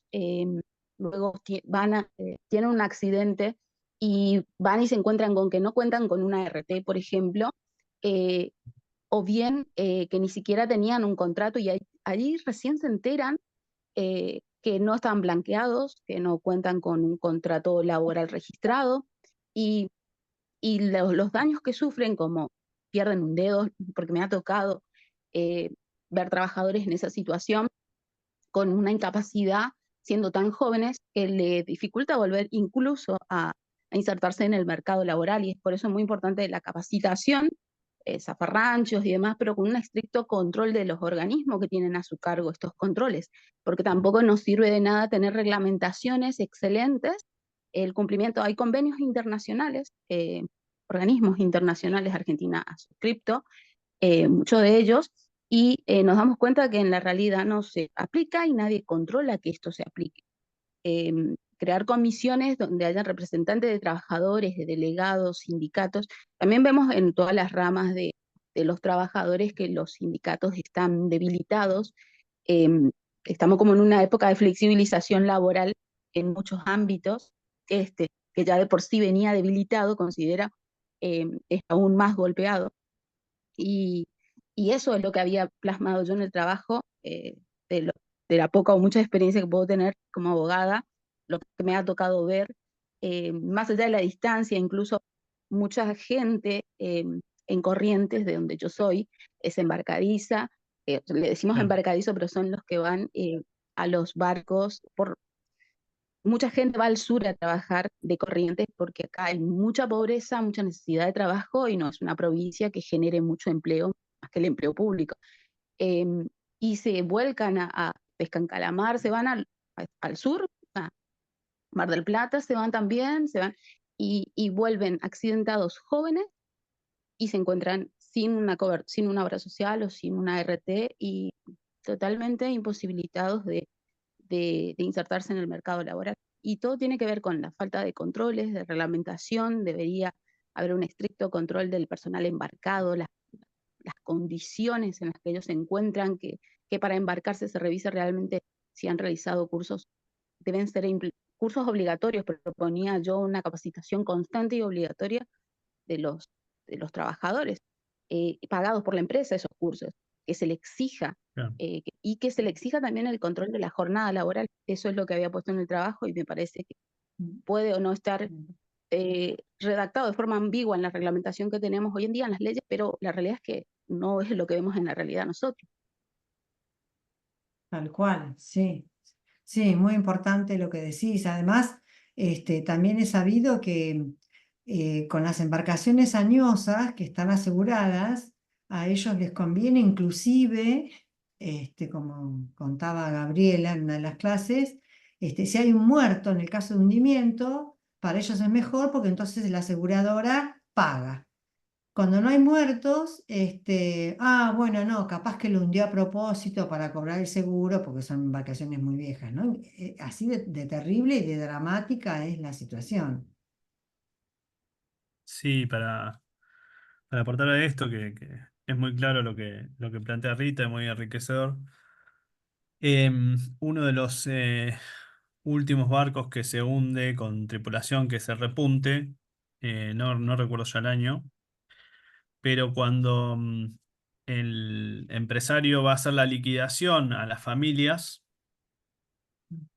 luego tienen un accidente y van y se encuentran con que no cuentan con una RT, por ejemplo, eh, o bien que ni siquiera tenían un contrato y allí recién se enteran que no están blanqueados, que no cuentan con un contrato laboral registrado, y los daños que sufren, como pierden un dedo, porque me ha tocado eh, ver trabajadores en esa situación con una incapacidad siendo tan jóvenes que le dificulta volver incluso a insertarse en el mercado laboral y es por eso muy importante la capacitación, zafarranchos y demás, pero con un estricto control de los organismos que tienen a su cargo estos controles, porque tampoco nos sirve de nada tener reglamentaciones excelentes, el cumplimiento, hay convenios internacionales, organismos internacionales, Argentina ha suscrito, muchos de ellos, y nos damos cuenta que en la realidad no se aplica y nadie controla que esto se aplique. Crear comisiones donde haya representantes de trabajadores, de delegados, sindicatos. También vemos en todas las ramas de los trabajadores que los sindicatos están debilitados. Estamos como en una época de flexibilización laboral en muchos ámbitos, que ya de por sí venía debilitado, considera, es aún más golpeado. Y, y eso es lo que había plasmado yo en el trabajo, de, lo- de la poca o mucha experiencia que puedo tener como abogada, lo que me ha tocado ver, más allá de la distancia, incluso mucha gente en Corrientes, de donde yo soy, es embarcadiza, le decimos Claro. embarcadizo, pero son los que van a los barcos. Mucha gente va al sur a trabajar de Corrientes porque acá hay mucha pobreza, mucha necesidad de trabajo y no es una provincia que genere mucho empleo, más que el empleo público. Y se vuelcan pescan calamar, se van al sur, a Mar del Plata, se van también, se van y vuelven accidentados jóvenes y se encuentran sin una obra social o sin una RT y totalmente imposibilitados de insertarse en el mercado laboral. Y todo tiene que ver con la falta de controles, de reglamentación, debería haber un estricto control del personal embarcado, las condiciones en las que ellos se encuentran, que para embarcarse se revise realmente si han realizado cursos, deben ser cursos obligatorios, pero proponía yo una capacitación constante y obligatoria de los trabajadores, pagados por la empresa esos cursos, que se le exija, Claro. y que se le exija también el control de la jornada laboral. Eso es lo que había puesto en el trabajo y me parece que puede o no estar redactado de forma ambigua en la reglamentación que tenemos hoy en día en las leyes, pero la realidad es que no es lo que vemos en la realidad nosotros. Tal cual, sí. Sí, muy importante lo que decís. Además, también he sabido que con las embarcaciones añosas que están aseguradas, a ellos les conviene inclusive, como contaba Gabriela en una de las clases, si hay un muerto en el caso de hundimiento, para ellos es mejor porque entonces la aseguradora paga. Cuando no hay muertos, bueno, no, capaz que lo hundió a propósito para cobrar el seguro, porque son embarcaciones muy viejas, ¿no? Así de terrible y de dramática es la situación. Sí, para aportar a esto, que es muy claro lo que plantea Rita, es muy enriquecedor. Uno de los últimos barcos que se hunde con tripulación que se repunte, no recuerdo ya el año, pero cuando el empresario va a hacer la liquidación a las familias,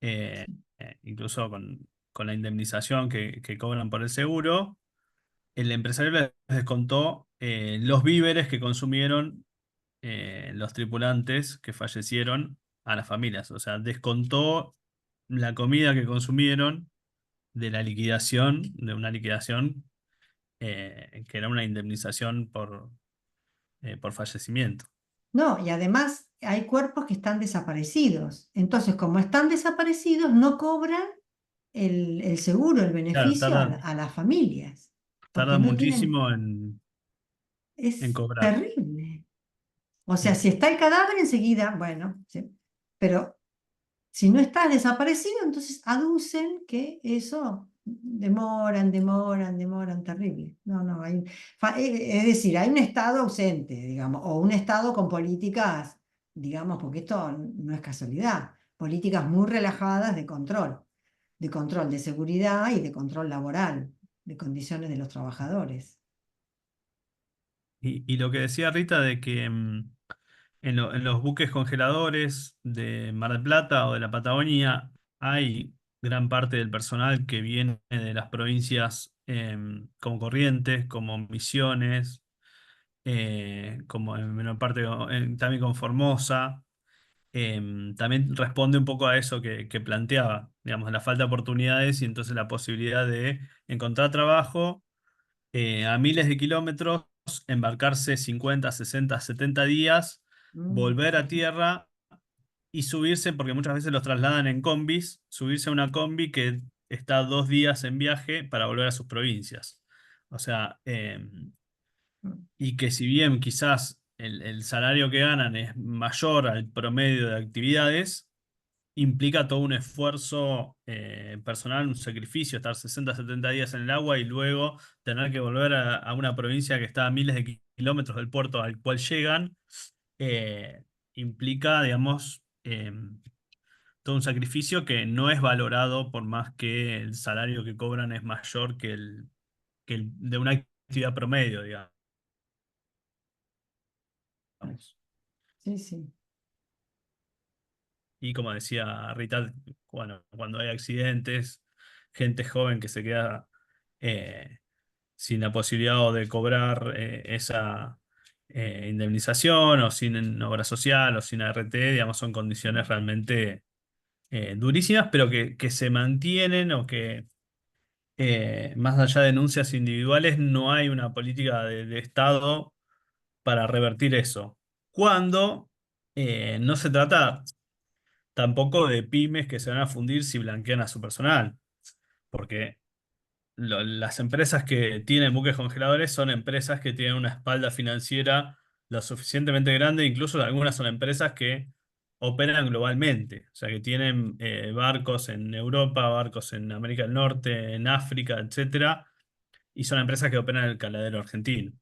eh, incluso con la indemnización que cobran por el seguro, el empresario les descontó los víveres que consumieron los tripulantes que fallecieron a las familias. O sea, descontó la comida que consumieron de la liquidación, de una liquidación que era una indemnización por fallecimiento. No, y además hay cuerpos que están desaparecidos. Entonces, como están desaparecidos, no cobran el seguro, el Claro, beneficio a las familias, porque tardan no tienen, muchísimo en es cobrar. terrible. O sea, Sí. si está el cadáver enseguida, bueno, sí, pero si no está desaparecido, entonces aducen que eso demoran, terrible. No, no, es decir, hay un Estado ausente, digamos, o un Estado con políticas, digamos, porque esto no es casualidad, políticas muy relajadas de control de seguridad y de control laboral, de condiciones de los trabajadores. Y lo que decía Rita de que en los buques congeladores de Mar del Plata o de la Patagonia hay gran parte del personal que viene de las provincias como Corrientes, como Misiones, como en menor parte también con Formosa. También responde un poco a eso que planteaba, digamos, la falta de oportunidades y entonces la posibilidad de encontrar trabajo a miles de kilómetros, embarcarse 50, 60, 70 días, Mm, volver a tierra y subirse, porque muchas veces los trasladan en combis, subirse a una combi que está 2 días en viaje para volver a sus provincias. O sea, mm. y que si bien quizás el salario que ganan es mayor al promedio de actividades, implica todo un esfuerzo personal, un sacrificio, estar 60, 70 días en el agua y luego tener que volver a una provincia que está a miles de kilómetros del puerto al cual llegan, implica, digamos, todo un sacrificio que no es valorado por más que el salario que cobran es mayor que el de una actividad promedio, digamos. Sí, sí. Y como decía Rita, bueno, cuando hay accidentes, gente joven que se queda sin la posibilidad o de cobrar esa indemnización o sin obra social o sin ART, digamos, son condiciones realmente durísimas, pero que se mantienen o que más allá de denuncias individuales, no hay una política de Estado para revertir eso. Cuando no se trata tampoco de pymes que se van a fundir si blanquean a su personal, porque las empresas que tienen buques congeladores son empresas que tienen una espalda financiera lo suficientemente grande, incluso algunas son empresas que operan globalmente, o sea, que tienen barcos en Europa, barcos en América del Norte, en África, etcétera, y son empresas que operan en el caladero argentino.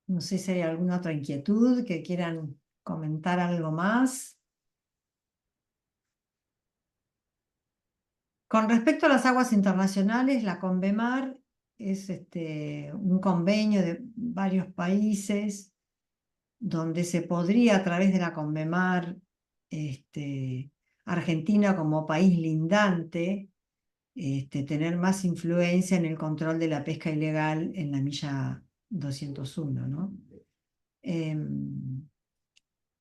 No sé si hay alguna otra inquietud que quieran comentar algo más. Con respecto a las aguas internacionales, la Convemar es un convenio de varios países donde se podría a través de la Convemar, Argentina como país lindante, tener más influencia en el control de la pesca ilegal en la milla 201, ¿no? Em,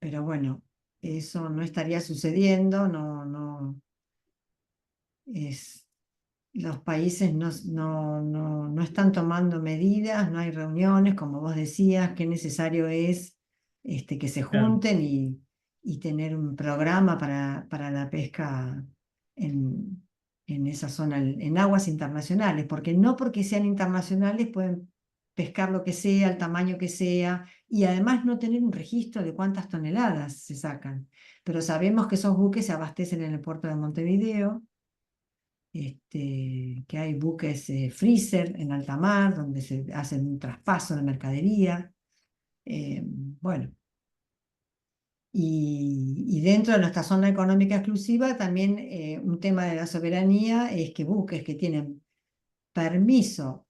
pero bueno, eso no estaría sucediendo, es, los países no están tomando medidas, no hay reuniones, como vos decías, qué necesario es que se Claro, junten y tener un programa para la pesca en, en esa zona, en aguas internacionales, porque no porque sean internacionales pueden pescar lo que sea, el tamaño que sea, y además no tener un registro de cuántas toneladas se sacan. Pero sabemos que esos buques se abastecen en el puerto de Montevideo, que hay buques freezer en alta mar donde se hacen un traspaso de mercadería. Bueno, y dentro de nuestra zona económica exclusiva también un tema de la soberanía es que buques que tienen permiso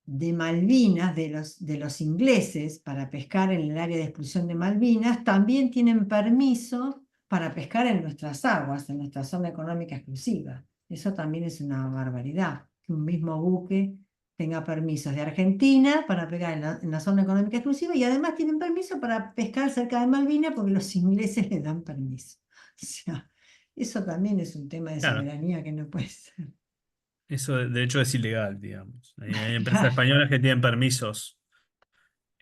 de Malvinas, de los ingleses, para pescar en el área de exclusión de Malvinas, también tienen permiso para pescar en nuestras aguas, en nuestra zona económica exclusiva. Eso también es una barbaridad, que un mismo buque tenga permisos de Argentina para pescar en la zona económica exclusiva y además tienen permiso para pescar cerca de Malvinas porque los ingleses le dan permiso. O sea, eso también es un tema de claro. soberanía que no puede ser. Eso de hecho es ilegal, digamos. Hay empresas Claro. españolas que tienen permisos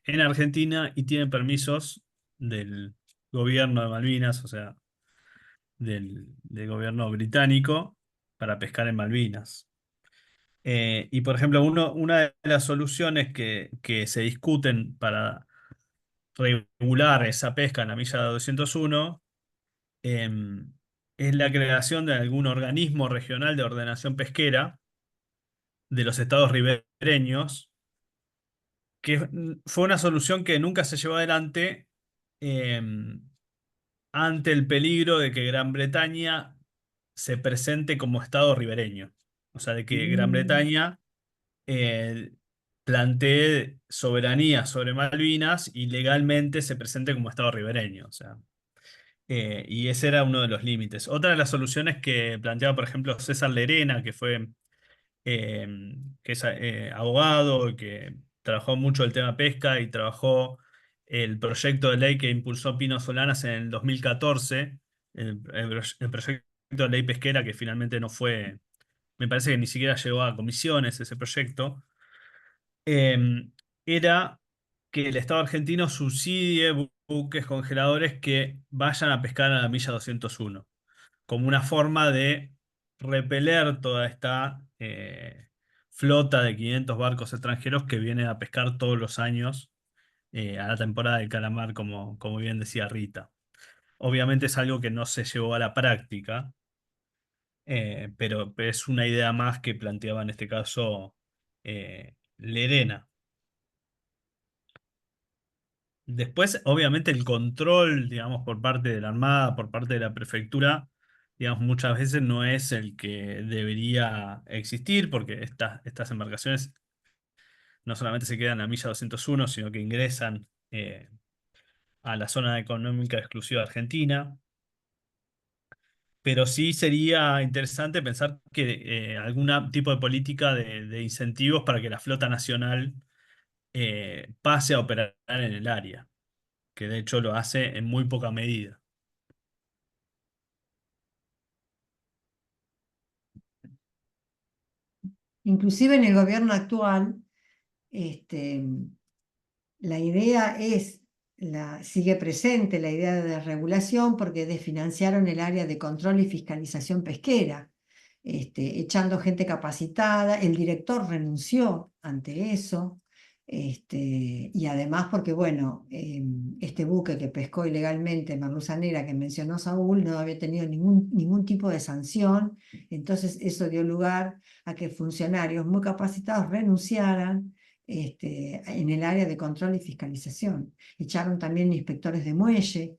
en Argentina y tienen permisos del gobierno de Malvinas, o sea, del gobierno británico para pescar en Malvinas. Y por ejemplo, una de las soluciones que se discuten para regular esa pesca en la milla 201 es la creación de algún organismo regional de ordenación pesquera de los estados ribereños, que fue una solución que nunca se llevó adelante ante el peligro de que Gran Bretaña se presente como estado ribereño. O sea, de que Gran Mm. Bretaña eh, plantee soberanía sobre Malvinas y legalmente se presente como estado ribereño. O sea, y ese era uno de los límites. Otra de las soluciones que planteaba, por ejemplo, César Lerena, que fue eh, que es abogado y que trabajó mucho el tema pesca y trabajó el proyecto de ley que impulsó Pino Solanas en el 2014, el proyecto de ley pesquera que finalmente no fue, me parece que ni siquiera llegó a comisiones ese proyecto, eh, era que el Estado argentino subsidie buques congeladores que vayan a pescar a la milla 201 como una forma de repeler toda esta flota de 500 barcos extranjeros que vienen a pescar todos los años a la temporada del calamar, como bien decía Rita. Obviamente es algo que no se llevó a la práctica, pero es una idea más que planteaba en este caso Lerena. Después, obviamente, el control, digamos, por parte de la Armada, por parte de la prefectura, digamos, muchas veces no es el que debería existir, porque estas embarcaciones no solamente se quedan en la milla 201, sino que ingresan a la zona económica exclusiva argentina. Pero sí sería interesante pensar que algún tipo de política de incentivos para que la flota nacional pase a operar en el área, que de hecho lo hace en muy poca medida. Inclusive en el gobierno actual, este, la idea sigue presente la idea de desregulación porque desfinanciaron el área de control y fiscalización pesquera, echando gente capacitada. El director renunció ante eso. Y además porque, bueno, este buque que pescó ilegalmente Merluza Negra que mencionó Saúl no había tenido ningún tipo de sanción, entonces eso dio lugar a que funcionarios muy capacitados renunciaran en el área de control y fiscalización. Echaron también inspectores de muelle,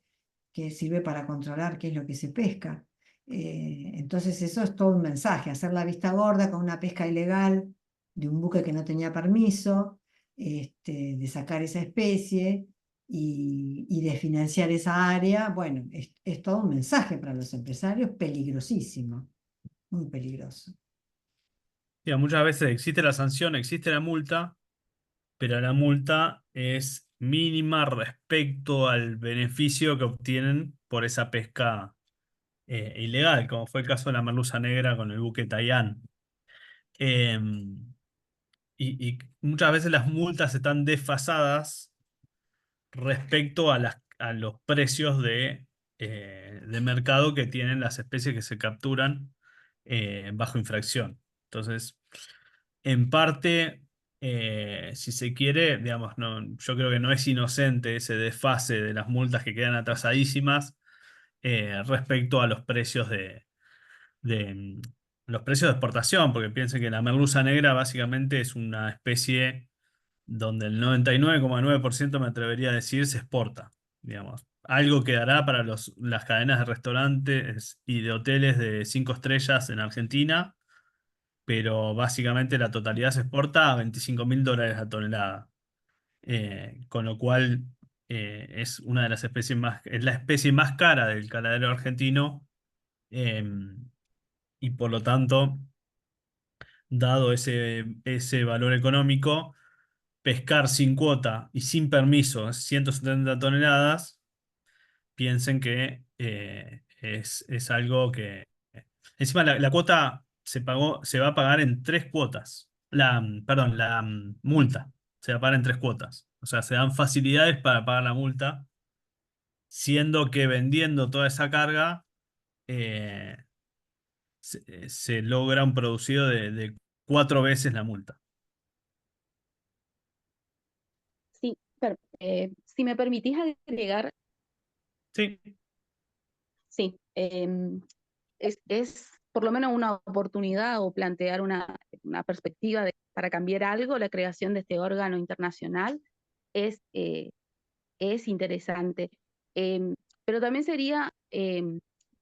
que sirve para controlar qué es lo que se pesca. Entonces eso es todo un mensaje, hacer la vista gorda con una pesca ilegal de un buque que no tenía permiso, de sacar esa especie y de financiar esa área. Bueno, es todo un mensaje para los empresarios peligrosísimo, muy peligroso. Digo, muchas veces existe la sanción, existe la multa, pero la multa es mínima respecto al beneficio que obtienen por esa pesca ilegal, como fue el caso de la merluza negra con el buque Tayán. Y muchas veces las multas están desfasadas respecto a los precios de mercado que tienen las especies que se capturan bajo infracción. Entonces, en parte, si se quiere, digamos, no, yo creo que no es inocente ese desfase de las multas que quedan atrasadísimas respecto a los precios de los precios de exportación, porque piensen que la merluza negra básicamente es una especie donde el 99,9% me atrevería a decir se exporta, digamos. Algo quedará para las cadenas de restaurantes y de hoteles de 5 estrellas en Argentina, pero básicamente la totalidad se exporta a $25.000 la tonelada. Con lo cual es una de las especies es la especie más cara del caladero argentino, eh, y por lo tanto, dado ese valor económico, pescar sin cuota y sin permiso 170 toneladas, piensen que es algo que... Encima la cuota se va a pagar en 3 cuotas. Perdón, la multa se va a pagar en 3 cuotas. O sea, se dan facilidades para pagar la multa, siendo que vendiendo toda esa carga eh, se logra un producido de 4 veces la multa. Sí, si me permitís agregar, Sí, sí, es por lo menos una oportunidad o plantear una perspectiva para cambiar algo. La creación de este órgano internacional es, es interesante. Em, pero también sería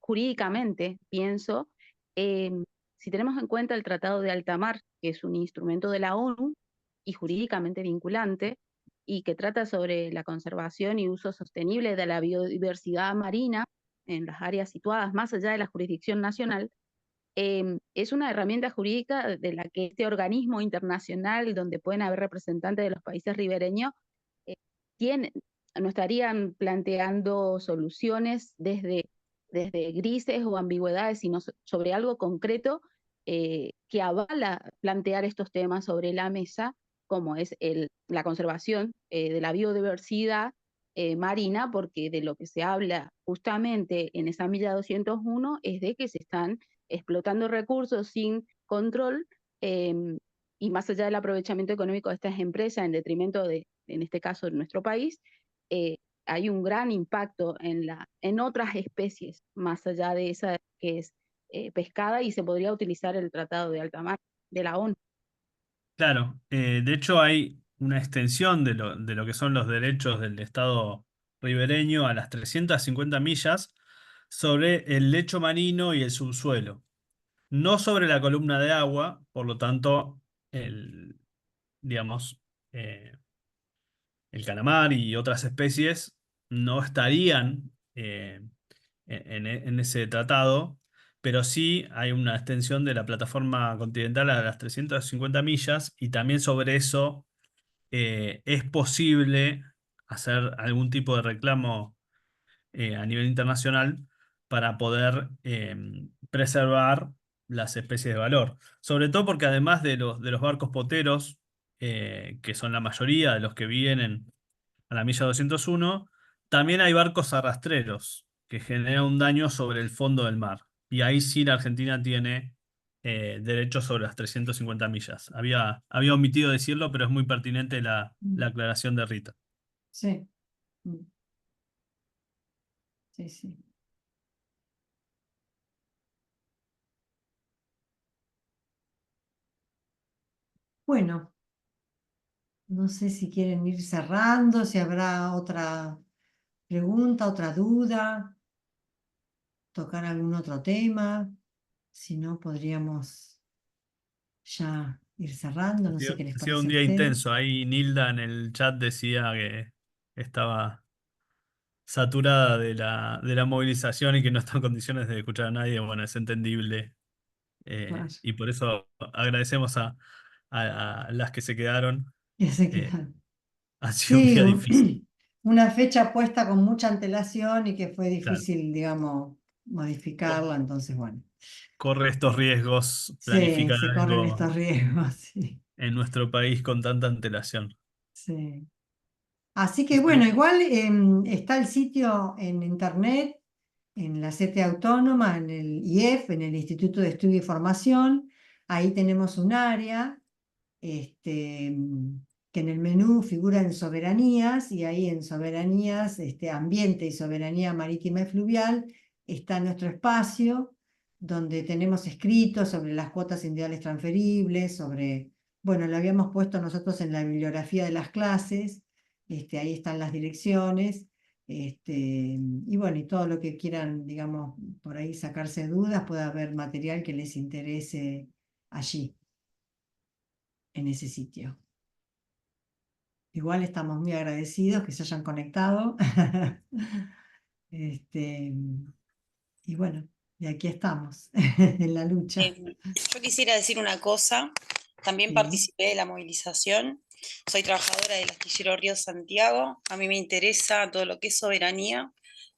jurídicamente, pienso, si tenemos en cuenta el Tratado de Alta Mar, que es un instrumento de la ONU y jurídicamente vinculante, y que trata sobre la conservación y uso sostenible de la biodiversidad marina en las áreas situadas más allá de la jurisdicción nacional, es una herramienta jurídica de la que este organismo internacional, donde pueden haber representantes de los países ribereños, eh, tiene, no estarían planteando soluciones desde grises o ambigüedades, sino sobre algo concreto que avala plantear estos temas sobre la mesa, como es la conservación de la biodiversidad marina, porque de lo que se habla justamente en esa milla 201 es de que se están explotando recursos sin control, eh, y más allá del aprovechamiento económico de estas empresas en detrimento de, en este caso, de nuestro país, eh, hay un gran impacto en otras especies, más allá de esa que es pescada, y se podría utilizar el Tratado de Alta Mar de la ONU. claro. De hecho, hay una extensión de lo que son los derechos del Estado ribereño a las 350 millas sobre el lecho marino y el subsuelo. No sobre la columna de agua, por lo tanto, digamos, eh, el calamar y otras especies no estarían en ese tratado, pero sí hay una extensión de la plataforma continental a las 350 millas y también sobre eso es posible hacer algún tipo de reclamo a nivel internacional para poder preservar las especies de valor. Sobre todo porque además de los barcos poteros, que son la mayoría de los que vienen a la milla 201, también hay barcos arrastreros que generan un daño sobre el fondo del mar. Y ahí sí la Argentina tiene derechos sobre las 350 millas. Había omitido decirlo, pero es muy pertinente la aclaración de Rita. Sí. Mm. Sí, sí. Bueno, no sé si quieren ir cerrando, si habrá otra pregunta, otra duda, tocar algún otro tema. Si no, podríamos ya ir cerrando. No sé qué les Ha sido un parece a día ustedes. intenso. Ahí Nilda en el chat decía que estaba saturada de la movilización y que no está en condiciones de escuchar a nadie. Bueno, es entendible. Claro, Y por eso agradecemos a las que se quedaron. que se Eh, quedan. ha sido un Sí, día difícil. una fecha puesta con mucha antelación y que fue Claro. difícil, digamos, modificarla. Entonces, bueno, Corre estos riesgos sí, planificar se corren algo estos riesgos. Sí, en nuestro país con tanta antelación. sí. Así que bueno, Bueno, igual está el sitio en internet, en la CTA Autónoma, en el IEF, en el Instituto de Estudio y Formación. Ahí tenemos un área que en el menú figura en soberanías, y ahí en soberanías, ambiente y soberanía marítima y fluvial, está nuestro espacio, donde tenemos escritos sobre las cuotas individuales transferibles, sobre, bueno, lo habíamos puesto nosotros en la bibliografía de las clases, ahí están las direcciones. Y bueno, y todo lo que quieran, digamos, por ahí sacarse dudas, puede haber material que les interese allí, en ese sitio. Igual estamos muy agradecidos que se hayan conectado. Este, y bueno, y aquí estamos, en la lucha. Yo quisiera decir una cosa, también Sí. participé de la movilización, soy trabajadora del astillero Río Santiago, a mí me interesa todo lo que es soberanía,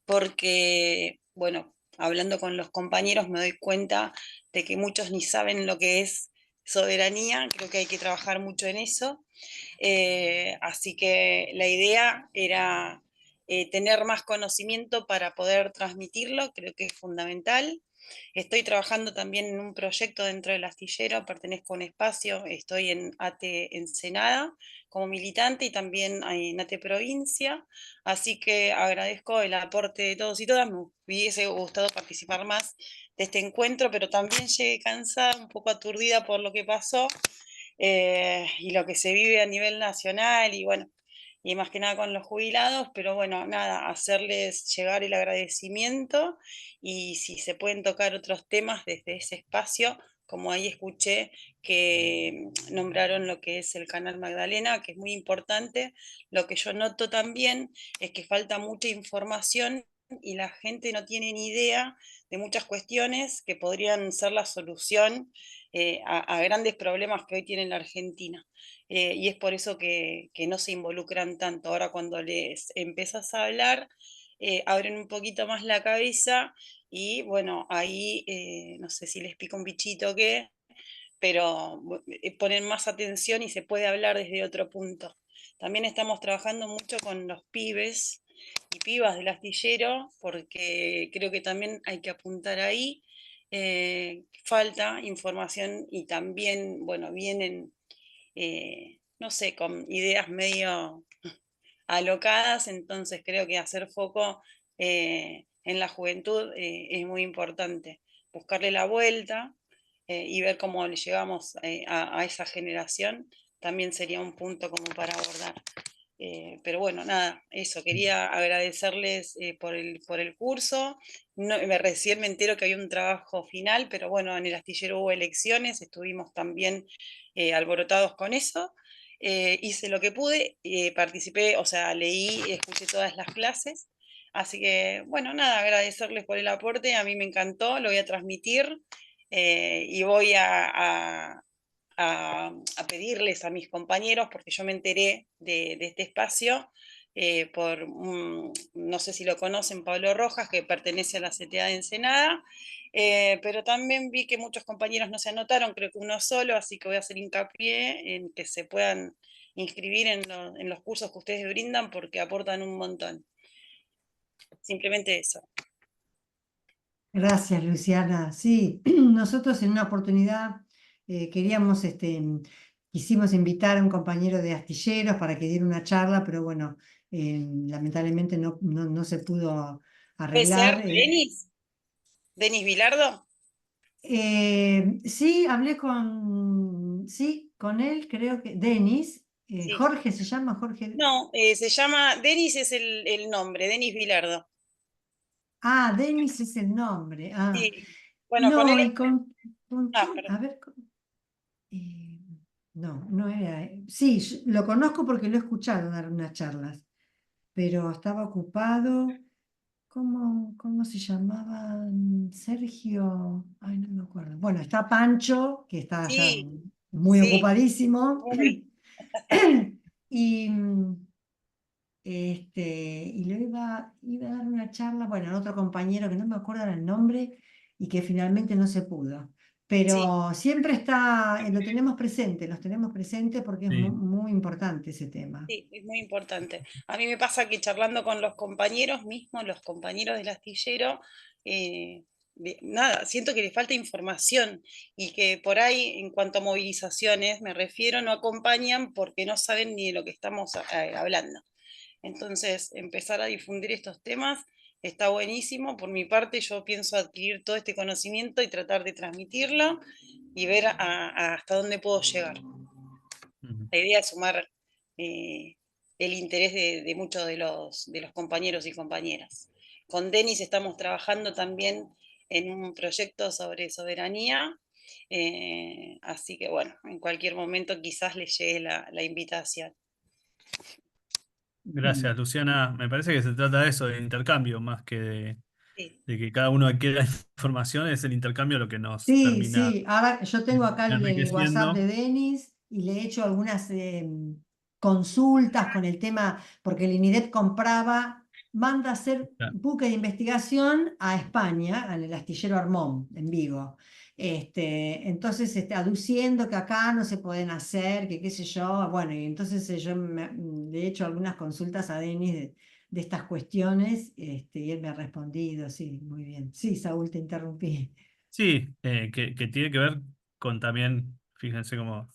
porque, bueno, hablando con los compañeros me doy cuenta de que muchos ni saben lo que es soberanía, creo que hay que trabajar mucho en eso. Así que la idea era tener más conocimiento para poder transmitirlo, creo que es fundamental. Estoy trabajando también en un proyecto dentro del astillero, pertenezco a un espacio, estoy en ATE Ensenada como militante y también en ATE Provincia, así que agradezco el aporte de todos y todas, me hubiese gustado participar más de este encuentro, pero también llegué cansada, un poco aturdida por lo que pasó y lo que se vive a nivel nacional y bueno, y más que nada con los jubilados, pero bueno, nada, hacerles llegar el agradecimiento y si se pueden tocar otros temas desde ese espacio, como ahí escuché que nombraron lo que es el Canal Magdalena, que es muy importante, lo que yo noto también es que falta mucha información y la gente no tiene ni idea de muchas cuestiones que podrían ser la solución a grandes problemas que hoy tiene la Argentina. Y es por eso que no se involucran tanto. Ahora cuando les empiezas a hablar, abren un poquito más la cabeza y bueno, ahí no sé si les pica un bichito o qué, pero ponen más atención y se puede hablar desde otro punto. También estamos trabajando mucho con los pibes y pibas del astillero, porque creo que también hay que apuntar ahí. Falta información y también, bueno, vienen, no sé, con ideas medio alocadas, entonces creo que hacer foco en la juventud es muy importante, buscarle la vuelta y ver cómo le llegamos a esa generación también sería un punto como para abordar. Pero bueno, nada, eso, quería agradecerles por el curso. No, recién me entero que había un trabajo final, pero bueno, en el astillero hubo elecciones, estuvimos también alborotados con eso. hice lo que pude, participé, o sea, leí, escuché todas las clases. Así que, bueno, nada, agradecerles por el aporte, a mí me encantó, lo voy a transmitir y voy a pedirles a mis compañeros, porque yo me enteré de este espacio por, no sé si lo conocen, Pablo Rojas, que pertenece a la CTA de Ensenada, pero también vi que muchos compañeros no se anotaron, creo que uno solo, así que voy a hacer hincapié en que se puedan inscribir en los cursos que ustedes brindan porque aportan un montón. Simplemente eso. Gracias, Luciana. Sí, nosotros en una oportunidad queríamos, quisimos invitar a un compañero de astilleros para que diera una charla, pero bueno, lamentablemente no se pudo ¿Puede arreglar. ser Denis? ¿Denis Vilardo? Sí, hablé sí, con él, creo que, Denis, Sí. Jorge se llama, Jorge. No, se llama, Denis es el nombre, Denis Vilardo. Ah, Denis es el nombre. Ah, Sí. Bueno, con él, no, ¿y con quién? perdón. A ver. Eh, no, no era. Sí, lo conozco porque lo he escuchado dar unas charlas, pero estaba ocupado. ¿Cómo se llamaba? Sergio. Ay, no me acuerdo. Bueno, está Pancho, que está ya Sí, muy sí, ocupadísimo. muy. Y, y le iba a dar una charla, bueno, a otro compañero que no me acuerdo el nombre y que finalmente no se pudo. Sí, Pero siempre está, los tenemos presentes porque es Sí. muy importante ese tema. sí, es muy importante. A mí me pasa que charlando con los compañeros mismos, los compañeros del astillero, nada, siento que les falta información y que por ahí, en cuanto a movilizaciones, me refiero, no acompañan porque no saben ni de lo que estamos hablando. Entonces, empezar a difundir estos temas está buenísimo. Por mi parte, yo pienso adquirir todo este conocimiento y tratar de transmitirlo y ver hasta dónde puedo llegar. Ujú. La idea es sumar el interés de muchos de los compañeros y compañeras. Con Denis estamos trabajando también en un proyecto sobre soberanía, así que bueno, en cualquier momento quizás les llegue la invitación. Gracias, Luciana. Me parece que se trata de eso, de intercambio, más que Sí, de que cada uno adquiera información, es el intercambio lo que nos Sí, termina sí. Ahora yo tengo acá el WhatsApp de enriqueciendo. Denis y le he hecho algunas consultas con el tema, porque el INIDEP manda a hacer Claro. buque de investigación a España, al astillero Armón, en Vigo. Entonces, aduciendo que acá no se pueden hacer, que qué sé yo. Bueno, y entonces le he hecho algunas consultas a Denis de estas cuestiones, y él me ha respondido, sí, muy bien. Sí, Saúl, te interrumpí. Sí, que tiene que ver con también, fíjense cómo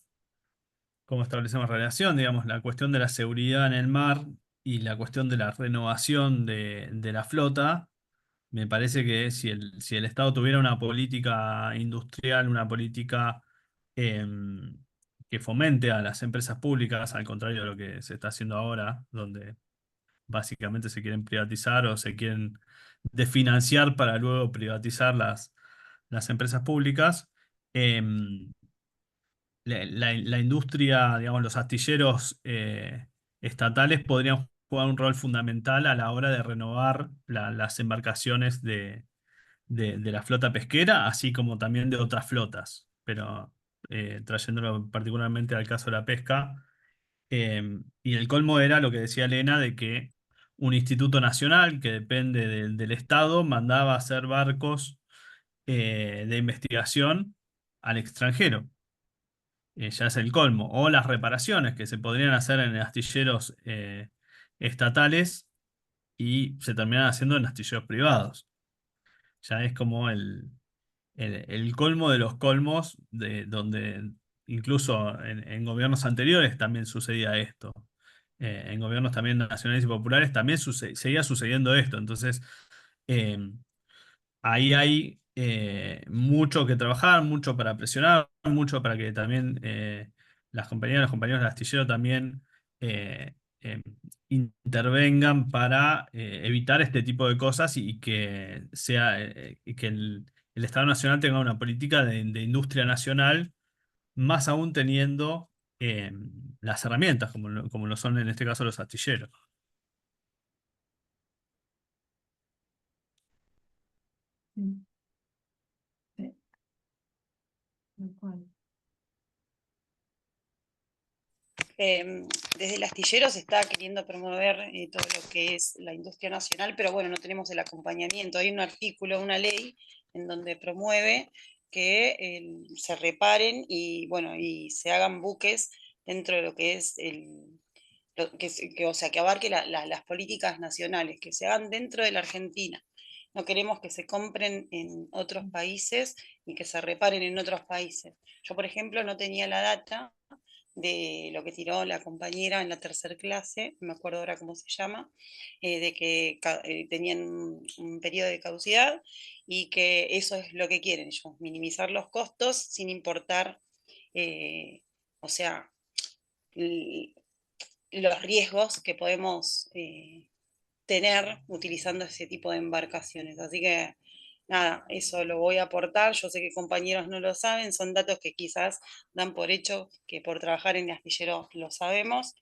establecemos relación, digamos, la cuestión de la seguridad en el mar y la cuestión de la renovación de la flota. Me parece que si el Estado tuviera una política industrial, una política que fomente a las empresas públicas, al contrario de lo que se está haciendo ahora, donde básicamente se quieren privatizar o se quieren desfinanciar para luego privatizar las empresas públicas. em, la industria, digamos, los astilleros estatales podrían jugar un rol fundamental a la hora de renovar las embarcaciones de la flota pesquera, así como también de otras flotas. Pero trayéndolo particularmente al caso de la pesca, y el colmo era lo que decía Elena, de que un instituto nacional que depende del Estado mandaba a hacer barcos de investigación al extranjero. Ya es el colmo. O las reparaciones que se podrían hacer en astilleros estatales y se terminan haciendo en astilleros privados. Ya es como el colmo de los colmos, de donde incluso en gobiernos anteriores también sucedía esto. En gobiernos también nacionales y populares también seguía sucediendo esto. Entonces, eh, ahí hay mucho que trabajar, mucho para presionar, mucho para que también las compañías, los compañeros del astillero también eh, eh, intervengan para evitar este tipo de cosas y que y que el Estado Nacional tenga una política de industria nacional, más aún teniendo eh, las herramientas, como lo son en este caso los astilleros. Sí, sí, tal cual. Desde el astillero se está queriendo promover todo lo que es la industria nacional, pero bueno, no tenemos el acompañamiento. Hay un artículo, una ley, en donde promueve que se reparen y bueno, y se hagan buques dentro de lo que es o sea, que abarque las políticas nacionales, que se hagan dentro de la Argentina. No queremos que se compren en otros países y que se reparen en otros países. Yo, por ejemplo, no tenía la data de lo que tiró la compañera en la tercer clase, no me acuerdo ahora cómo se llama, de que tenían un periodo de caducidad y que eso es lo que quieren ellos, minimizar los costos sin importar, o sea, los riesgos que podemos tener utilizando ese tipo de embarcaciones. Así que nada, eso lo voy a aportar. Yo sé que compañeros no lo saben, son datos que quizás dan por hecho que por trabajar en el astillero lo sabemos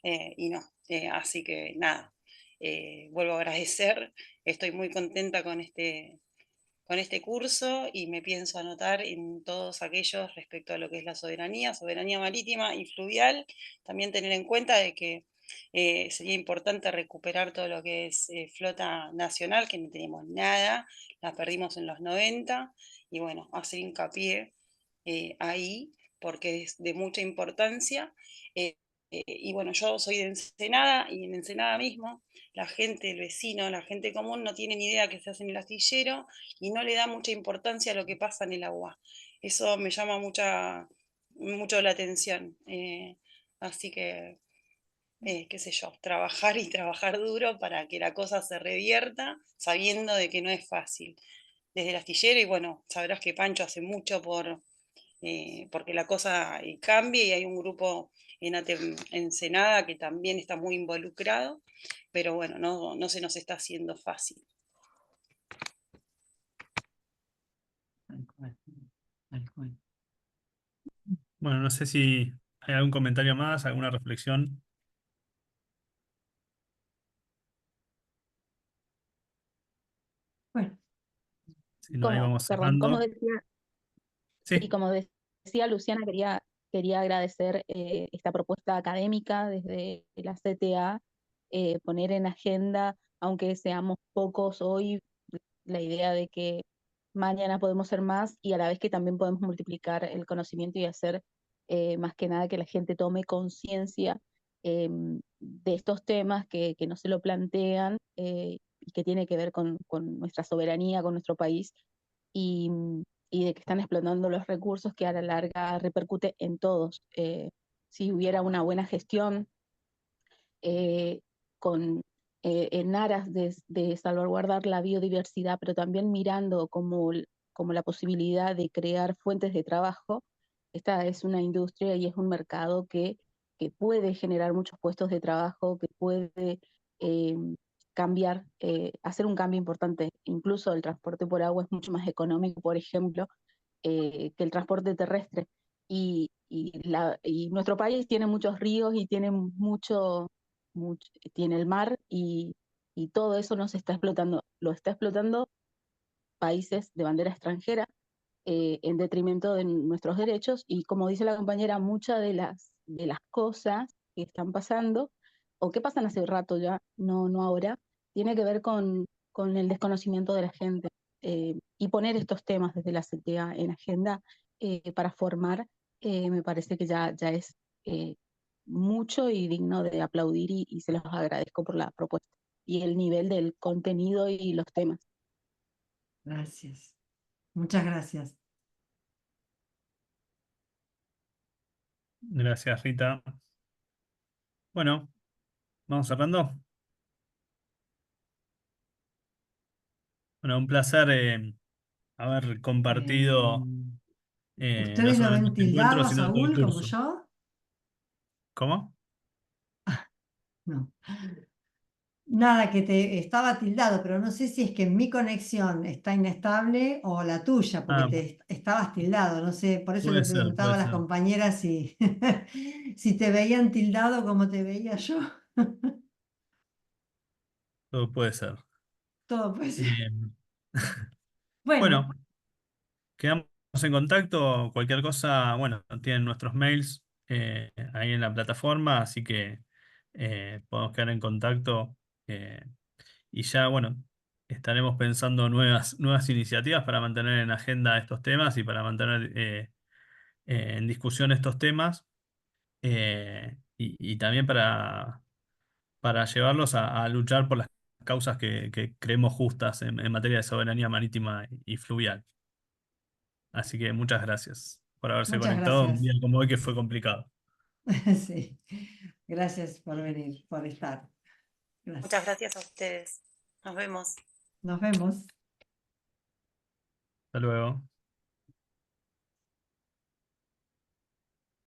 y no. Así que nada, vuelvo a agradecer. Estoy muy contenta con este curso y me pienso anotar en todos aquellos respecto a lo que es la soberanía marítima y fluvial. También tener en cuenta de que sería importante recuperar todo lo que es flota nacional, que no tenemos nada, la perdimos en los 90, y bueno, hacer hincapié ahí porque es de mucha importancia. eh, y bueno, yo soy de Ensenada y en Ensenada mismo la gente, el vecino, la gente común no tiene ni idea que se hace en el astillero y no le da mucha importancia a lo que pasa en el agua. Eso me llama mucho la atención. Así que, qué sé yo, trabajar y trabajar duro para que la cosa se revierta, sabiendo de que no es fácil. Desde el astillero, y bueno, sabrás que Pancho hace mucho porque la cosa cambie y hay un grupo en Ensenada que también está muy involucrado, pero bueno, no se nos está haciendo fácil. Tal cual, tal cual. Bueno, no sé si hay algún comentario más, alguna reflexión. Bueno, Si no, ahí vamos Perdón, como cerrando. decía, sí, Sí, como decía Luciana, quería agradecer esta propuesta académica desde la CTA, poner en agenda, aunque seamos pocos hoy, la idea de que mañana podemos ser más y a la vez que también podemos multiplicar el conocimiento y hacer más que nada que la gente tome conciencia de estos temas que no se lo plantean y que tiene que ver con nuestra soberanía, con nuestro país y, y de que están explotando los recursos que a la larga repercute en todos. Si hubiera una buena gestión eh, con, en aras de salvaguardar la biodiversidad, pero también mirando como la posibilidad de crear fuentes de trabajo. Esta es una industria y es un mercado que puede generar muchos puestos de trabajo, que puede eh, cambiar, hacer un cambio importante. Incluso el transporte por agua es mucho más económico, por ejemplo, que el transporte terrestre. Y nuestro país tiene muchos ríos y tiene tiene el mar y todo eso no se está explotando. Lo está explotando países de bandera extranjera en detrimento de nuestros derechos y como dice la compañera, muchas de las cosas que están pasando o que pasan hace rato ya, no ahora, tiene que ver con el desconocimiento de la gente y poner estos temas desde la CTA en agenda para formar, me parece que ya es eh, mucho y digno de aplaudir y se los agradezco por la propuesta y el nivel del contenido y los temas. gracias. Muchas gracias. gracias, Rita. Bueno, vamos cerrando. Bueno, un placer haber compartido no ¿Ustedes lo solamente ven este encuentro, tildado, sino todo el Saúl, como curso. yo? ¿Cómo? No. Nada, que te estaba tildado, pero no sé si es que mi conexión está inestable o la tuya, porque Ah, te estabas tildado, no sé, por eso le puede ser, preguntaba puede a las ser. compañeras si, si te veían tildado como te veía yo. Todo puede ser. Todo pues. Eh, Bueno, bueno, quedamos en contacto. Cualquier cosa, bueno, tienen nuestros mails ahí en la plataforma, así que podemos quedar en contacto. Y ya, bueno, estaremos pensando nuevas iniciativas para mantener en agenda estos temas y para mantener en discusión estos temas. Y también para llevarlos a luchar por las causas que creemos justas en materia de soberanía marítima y fluvial. Así que muchas gracias por haberse muchas conectado un día gracias. como hoy que fue complicado. Sí, gracias por venir, por estar. Muchas Gracias. gracias a ustedes. Nos vemos. Nos vemos. Hasta luego.